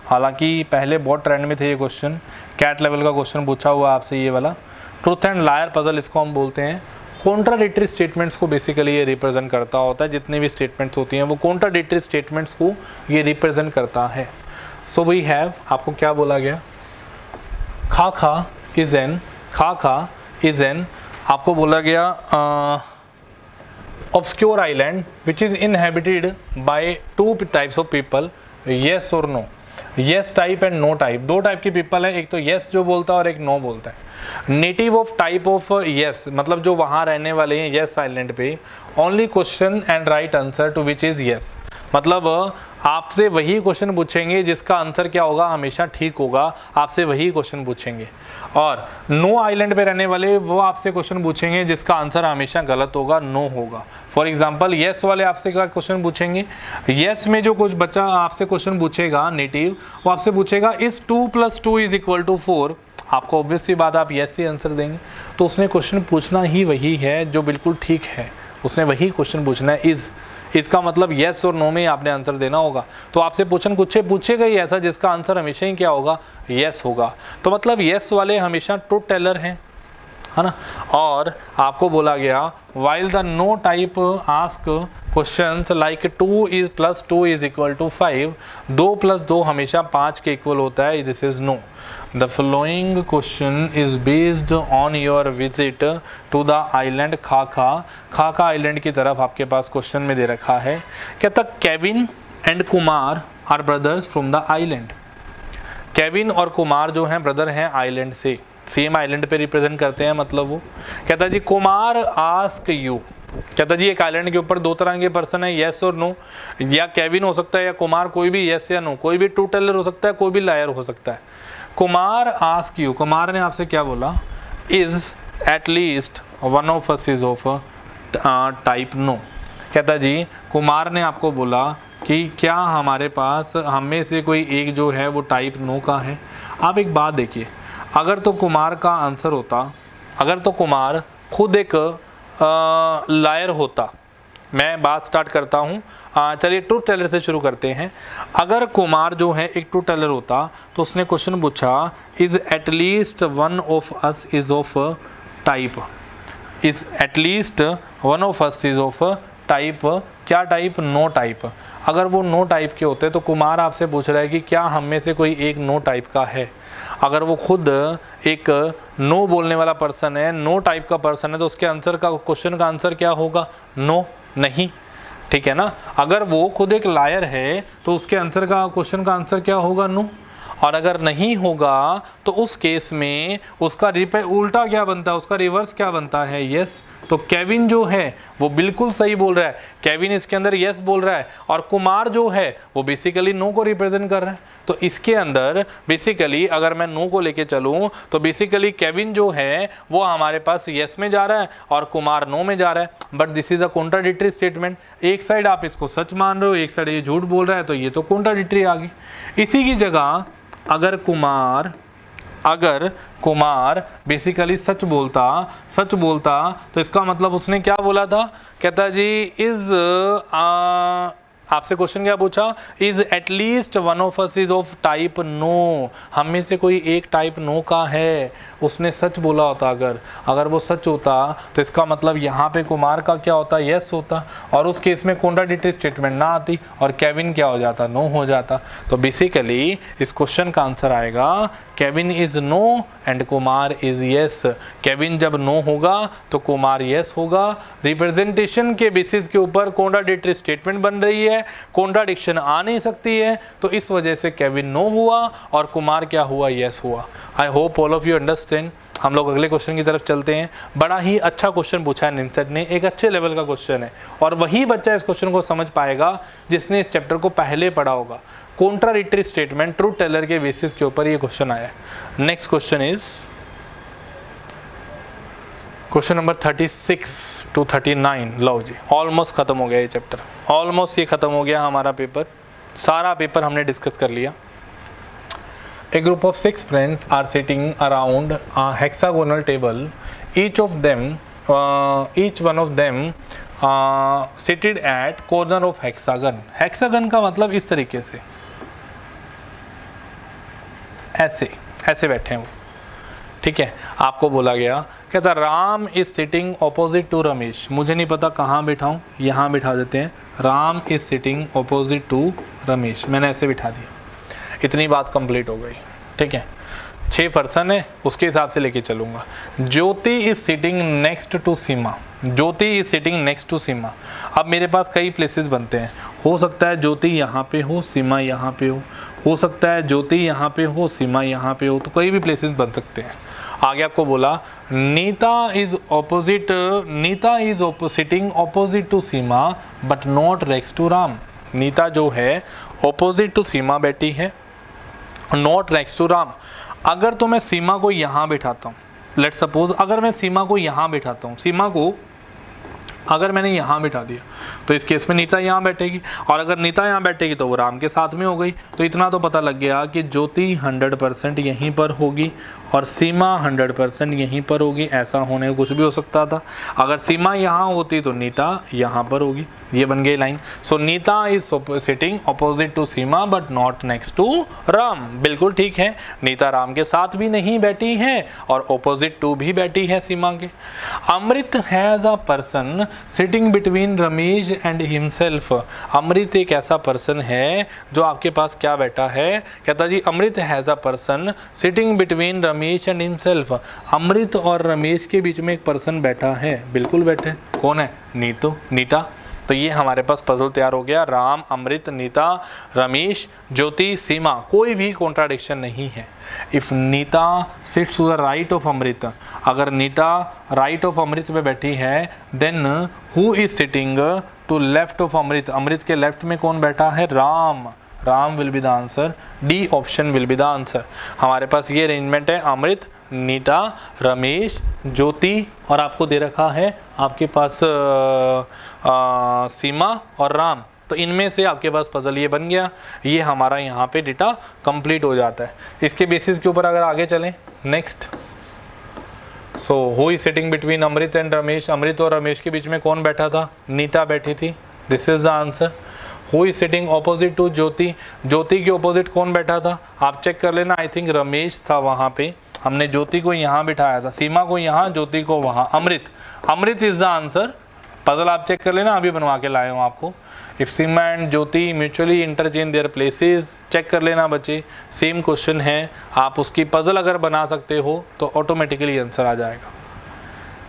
हालांकि पहले बहुत ट्रेंड में थे ये क्वेश्चन, कैट लेवल का क्वेश्चन पूछा हुआ आपसे ये वाला। ट्रुथ एंड लायर पजल इसको हम बोलते हैं। कॉन्ट्राडिक्टरी स्टेटमेंट्स को बेसिकली ये रिप्रेजेंट करता होता है, जितनी भी स्टेटमेंट्स होती हैं वो कॉन्ट्राडिक्टरी स्टेटमेंट्स को ये रिप्रेजेंट करता है। सो वी हैव, आपको क्या बोला गया? खा इज एन, आपको बोला गया obscure island which is inhabited by two types of people, yes or no. yes type and no type, दो टाइप के पीपल है, एक तो yes जो बोलता है और एक no बोलता है। Native of type of yes मतलब जो वहाँ रहने वाले हैं yes आइलैंड पे, only question and right answer to which is yes, मतलब आपसे वही क्वेश्चन पूछेंगे जिसका आंसर क्या होगा, हमेशा ठीक होगा, आपसे वही क्वेश्चन पूछेंगे। और नो आइलैंड पे रहने वाले वो आपसे क्वेश्चन पूछेंगे जिसका आंसर हमेशा गलत होगा, नो होगा। फॉर एग्जांपल यस वाले आपसे क्या क्वेश्चन पूछेंगे, यस में जो कुछ बच्चा आपसे क्वेश्चन पूछेगा नेटिव, वो आपसे पूछेगा इज 2 + 2 = 4, आपको ऑब्वियस सी बात आप यस से आंसर देंगे, तो उसने क्वेश्चन पूछना ही वही है जो बिल्कुल ठीक है, उसने वही क्वेश्चन पूछना है। इसका मतलब येस और नो में आपने आंसर देना होगा। तो आपसे क्वेश्चन पूछेगा ही ऐसा जिसका आंसर हमेशा ही क्या होगा, येस होगा। तो मतलब येस वाले हमेशा ट्रूथ टेलर हैं, है ना। और आपको बोला गया while the no type ask questions like 2 + 2 = 5, 2 + 2 हमेशा 5 के इक्वल होता है, this is no. The following question is based on your visit to the island खाका। खाका आइलैंड की तरफ आपके पास क्वेश्चन में दे रखा है, कहता Kevin and Kumar are brothers from the island. Kevin और कुमार जो हैं ब्रदर हैं आइलैंड से, सेम आइलैंड पे रिप्रेजेंट करते हैं, मतलब वो कहता जी कुमार आस्क यू, कहता जी एक आइलैंड के ऊपर दो तरह के पर्सन है, येस और नो, या केविन हो सकता है या कुमार, कोई भी येस या नो, कोई भी ट्रू टेलर हो सकता है, कोई भी लायर हो सकता है। कुमार आस्क यू, कुमार ने आपसे क्या बोला, is at least one of us is of type no. कहता जी कुमार ने आपको बोला कि क्या हमारे पास हम में से कोई एक जो है वो टाइप नो का है। आप एक बात देखिए, अगर तो कुमार का आंसर होता, अगर तो कुमार खुद एक लायर होता, मैं बात स्टार्ट करता हूँ, चलिए ट्रूथ टेलर से शुरू करते हैं। अगर कुमार जो है एक ट्रूथ टेलर होता तो उसने क्वेश्चन पूछा is at least one of us is of type, is at least one of us is of type, क्या टाइप, नो टाइप। अगर वो नो टाइप के होते तो कुमार आपसे पूछ रहा है कि क्या हम में से कोई एक नो टाइप का है। अगर वो खुद एक नो बोलने वाला पर्सन है, नो टाइप का पर्सन है, तो उसके आंसर का, क्वेश्चन का आंसर क्या होगा, नो, नहीं, ठीक है ना। अगर वो खुद एक लायर है तो उसके आंसर का, क्वेश्चन का आंसर क्या होगा, नो। और अगर नहीं होगा तो उस केस में उसका उल्टा क्या बनता है, उसका रिवर्स क्या बनता है, यस। तो केविन जो है वो बिल्कुल सही बोल रहा है, केविन इसके अंदर यस बोल रहा है, और कुमार जो है वो बेसिकली नो को रिप्रेजेंट कर रहा है। तो इसके अंदर बेसिकली अगर मैं नो को लेके चलूं तो बेसिकली केविन जो है वो हमारे पास यस में जा रहा है और कुमार नो में जा रहा है। But this is a contradictory statement, एक साइड आप इसको सच मान रहे हो, एक साइड ये झूठ बोल रहा है, तो ये तो कॉन्ट्राडिक्टरी आ गई। इसी की जगह अगर कुमार बेसिकली सच बोलता तो इसका मतलब उसने क्या बोला था, कहता जी इज आपसे क्वेश्चन क्या पूछा, is at least one of us is of type no, हम में से कोई एक टाइप नो का है। उसने सच बोला होता, अगर वो सच होता तो इसका मतलब यहाँ पे कुमार का क्या होता, यस होता, और उस केस में कॉन्ट्राडिक्टरी स्टेटमेंट ना आती और केविन क्या हो जाता, नो हो जाता। तो बेसिकली इस क्वेश्चन का आंसर आएगा Kevin is no and Kumar is yes. Kevin जब नो होगा तो कुमार यस होगा। रिप्रेजेंटेशन के बेसिस के ऊपर कॉन्ट्राडिक्टरी स्टेटमेंट बन रही है, कॉन्ट्राडिक्शन आ नहीं सकती है, तो इस वजह से केविन नो हुआ और कुमार क्या हुआ, यस हुआ। I hope all of you understand. हम लोग अगले क्वेश्चन की तरफ चलते हैं। बड़ा ही अच्छा क्वेश्चन पूछा है निंसट ने, एक अच्छे लेवल का क्वेश्चन है, और वही बच्चा इस क्वेश्चन को समझ पाएगा जिसने इस चैप्टर को पहले पढ़ा होगा। कॉन्ट्राडिक्टरी स्टेटमेंट ट्रूथ टेलर के बेसिस के ऊपर ये क्वेश्चन आया है। Next question is question number 36 to 39। लो जी, ऑलमोस्ट खत्म हो गया ये चैप्टर, ऑलमोस्ट ये खत्म हो गया हमारा पेपर, सारा पेपर हमने डिस्कस कर लिया। A group of 6 friends are sitting around a hexagonal table. Each one of them seated at corner of hexagon. Hexagon का मतलब इस तरीके से, ऐसे बैठे हैं वो, ठीक है। आपको बोला गया, कहता Ram is sitting opposite to Ramesh. मुझे नहीं पता कहाँ बिठाऊं, यहाँ बिठा देते हैं, Ram is sitting opposite to Ramesh, मैंने ऐसे बिठा दिया। इतनी बात कंप्लीट हो गई, ठीक है। 6 पर्सन है, उसके हिसाब से लेके चलूँगा। Jyoti is sitting next to Seema, Jyoti is sitting next to Seema. अब मेरे पास कई प्लेसेस बनते हैं, हो सकता है ज्योति यहाँ पे हो, सीमा यहाँ पे हो सकता है ज्योति यहाँ पे हो, सीमा यहाँ पे हो, तो कोई भी प्लेसेस बन सकते हैं। आगे आपको बोला Neeta is opposite, Neeta is sitting opposite to Seema but not next to Ram. Neeta जो है ऑपोजिट टू सीमा बैठी है, नॉट नेक्स्ट टू राम। अगर तो मैं सीमा को यहाँ बिठाता हूँ, लेट सपोज अगर मैं सीमा को यहाँ बिठाता हूँ, सीमा को अगर मैंने यहाँ बिठा दिया तो इस केस में नीता यहाँ बैठेगी, और अगर नीता यहाँ बैठेगी तो वो राम के साथ में हो गई। तो इतना तो पता लग गया कि ज्योति 100% यहीं पर होगी और सीमा 100% यहीं पर होगी। ऐसा होने को कुछ भी हो सकता था, अगर सीमा यहाँ होती तो नीता यहाँ पर होगी। ये बन गई line. So Neeta is sitting opposite to Seema but not next to Ram. बिल्कुल ठीक है, नीता राम के साथ भी नहीं बैठी है और अपोजिट टू भी बैठी है सीमा के। Amrit has a person sitting between Ramesh and himself. Amrit एक ऐसा पर्सन है जो आपके पास क्या बैठा है, कहता जी Amrit has a person sitting between Ramesh and himself. Amrit और रमेश के बीच में एक पर्सन बैठा है, बिल्कुल बैठे। कौन है? नीता। तो ये हमारे पास पजल तैयार हो गया। राम, अमृत, नीता, रमेश, ज्योति, सीमा, कोई भी कॉन्ट्राडिक्शन नहीं है। If Neeta sits to the right of Amrit, अगर नीता राइट ऑफ अमृत पे बैठी है, then who is sitting to left of Amrit, Amrit के लेफ्ट में कौन बैठा है? Ram. Ram will be the answer, D option will be the answer. हमारे पास ये अरेंजमेंट है, अमृत, नीता, रमेश, ज्योति, और आपको दे रखा है आपके पास सीमा और राम। तो इनमें से आपके पास पजल ये बन गया। ये हमारा यहाँ पे डेटा कंप्लीट हो जाता है। इसके बेसिस के ऊपर अगर आगे चलें, next, so who is sitting between Amrit and Ramesh, Amrit और रमेश के बीच में कौन बैठा था? नीता बैठी थी, this is the answer. Who is sitting opposite to Jyoti, Jyoti के ऑपोजिट कौन बैठा था? आप चेक कर लेना, आई थिंक रमेश था वहाँ पे, हमने ज्योति को यहाँ बिठाया था, सीमा को यहाँ, ज्योति को वहाँ। Amrit is the answer. Puzzle आप चेक कर लेना, अभी बनवा के लाए हूँ आपको। If Seema and Jyoti mutually interchange their places, check कर लेना बच्चे, सेम क्वेश्चन है। आप उसकी पजल अगर बना सकते हो तो ऑटोमेटिकली आंसर आ जाएगा।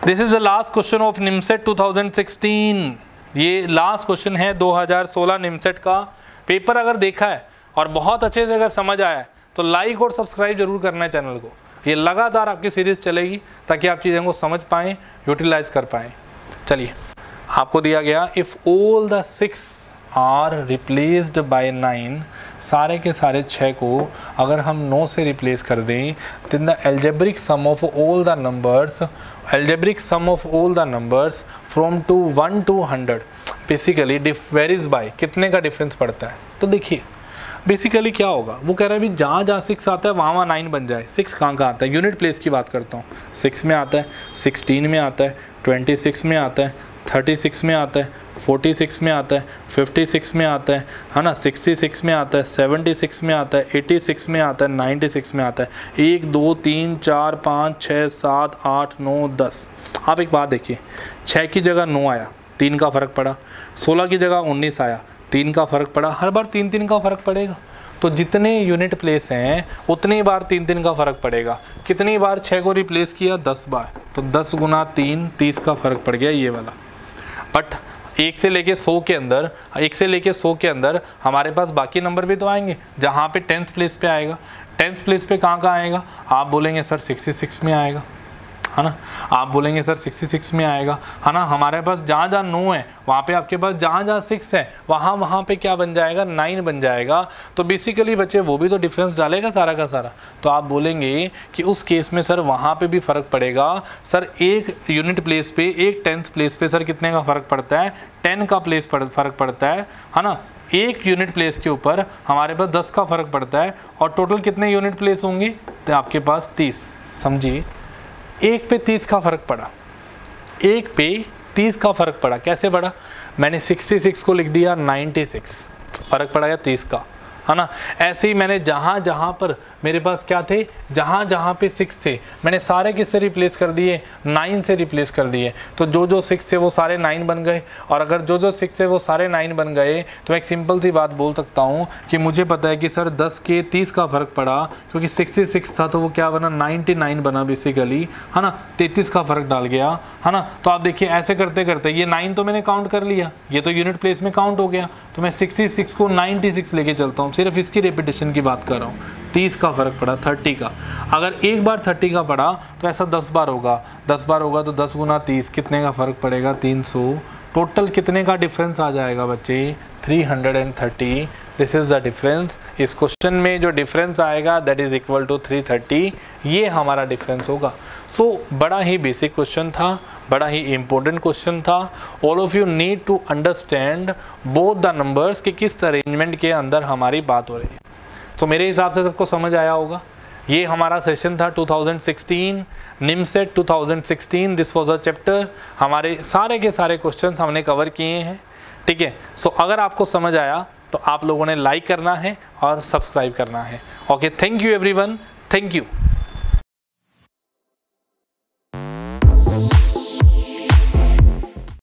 This is the last question of NIMCET 2016। ये लास्ट क्वेश्चन है 2016 निमसेट का। पेपर अगर देखा है और बहुत अच्छे से अगर समझ आया है तो लाइक और सब्सक्राइब जरूर करना है चैनल को। ये लगातार आपकी सीरीज चलेगी ताकि आप चीज़ों को समझ पाएँ, यूटिलाइज कर पाएँ। चलिए, आपको दिया गया if all the 6 are replaced by 9, सारे के सारे 6 को अगर हम 9 से रिप्लेस कर दें, then the algebraic sum of all the numbers, algebraic sum of all the numbers from two 1 to 100 basically varies by, कितने का डिफरेंस पड़ता है। तो देखिए बेसिकली क्या होगा, वो कह रहा है भी जहाँ 6 आता है वहाँ 9 बन जाए। 6 कहाँ आता है? यूनिट प्लेस की बात करता हूँ। 6 में आता है, 16 में आता है, 26 में आता है, 36 में आता है, 46 में आता है, 56 में आता है ना, 66 में आता है, 76 में आता है, 86 में आता है, 96 में आता है। 1 2 3 4 5 6 7 8 9 10। आप एक बात देखिए, 6 की जगह 9 आया, 3 का फ़र्क पड़ा। 16 की जगह 19 आया, 3 का फ़र्क पड़ा। हर बार 3 का फ़र्क पड़ेगा। तो जितने यूनिट प्लेस हैं उतनी बार 3 का फ़र्क पड़ेगा। कितनी बार 6 को रिप्लेस किया? 10 बार। तो 10 गुना 3, 30 का फ़र्क पड़ गया, ये वाला। बट 1 से लेके 100 के अंदर, 1 से लेके 100 के अंदर हमारे पास बाकी नंबर भी तो आएंगे, जहाँ पे 10th प्लेस पे आएगा। 10th प्लेस पे कहाँ आएगा? आप बोलेंगे सर 66 में आएगा, है ना। आप बोलेंगे सर 66 में आएगा, है ना। हमारे पास जहाँ 9 है वहाँ पे आपके पास जहाँ 6 है वहाँ पे क्या बन जाएगा? 9 बन जाएगा। तो बेसिकली बच्चे वो भी तो डिफरेंस डालेगा सारा का सारा। तो आप बोलेंगे कि उस केस में सर वहाँ पे भी फ़र्क पड़ेगा। सर एक यूनिट प्लेस पे, एक 10th प्लेस पे सर कितने का फ़र्क पड़ता है? 10 का प्लेस फ़र्क पड़ता है ना। एक यूनिट प्लेस के ऊपर हमारे पास 10 का फ़र्क पड़ता है। और टोटल कितने यूनिट प्लेस होंगे? तो आपके पास 30। समझिए, 1 पे 30 का फ़र्क पड़ा, 1 पे 30 का फ़र्क पड़ा। कैसे पड़ा? मैंने 66 को लिख दिया 96, फ़र्क पड़ा गया 30 का। है ना। ऐसे ही मैंने जहाँ जहाँ पर मेरे पास क्या थे, जहाँ जहाँ पे 6 थे मैंने सारे किससे रिप्लेस कर दिए, 9 से रिप्लेस कर दिए। तो जो जो 6 थे वो सारे 9 बन गए, और अगर जो जो 6 थे वो सारे 9 बन गए तो मैं एक सिंपल सी बात बोल सकता हूँ कि मुझे पता है कि सर 10 के 30 का फ़र्क पड़ा, क्योंकि 66 था तो वो क्या बना, 99 बना बेसिकली, है ना। 33 का फ़र्क डाल गया, है ना। तो आप देखिए ऐसे करते करते ये 9 तो मैंने काउंट कर लिया, ये तो यूनिट प्लेस में काउंट हो गया, तो मैं 66 को 96 लेके चलता हूँ, सिर्फ इसकी रेपिटेशन की बात कर रहा हूँ। 30 का फ़र्क पड़ा 30 का, अगर एक बार 30 का पड़ा तो ऐसा 10 बार होगा, 10 बार होगा तो 10 गुना 30 कितने का फ़र्क पड़ेगा, 300। टोटल कितने का डिफरेंस आ जाएगा बच्चे, 330। This is the difference. इस क्वेश्चन में जो डिफरेंस आएगा दैट इज़ इक्वल टू 330, ये हमारा डिफरेंस होगा। सो बड़ा ही बेसिक क्वेश्चन था, बड़ा ही इम्पोर्टेंट क्वेश्चन था। All of you need to understand both the numbers कि किस अरेंजमेंट के अंदर हमारी बात हो रही है। तो मेरे हिसाब से सबको समझ आया होगा। ये हमारा सेशन था 2016 NIMCET 2016। This was a chapter, हमारे सारे के सारे क्वेश्चंस हमने कवर किए हैं, ठीक है। सो अगर आपको समझ आया तो आप लोगों ने लाइक करना है और सब्सक्राइब करना है। Okay, thank you everyone, thank you.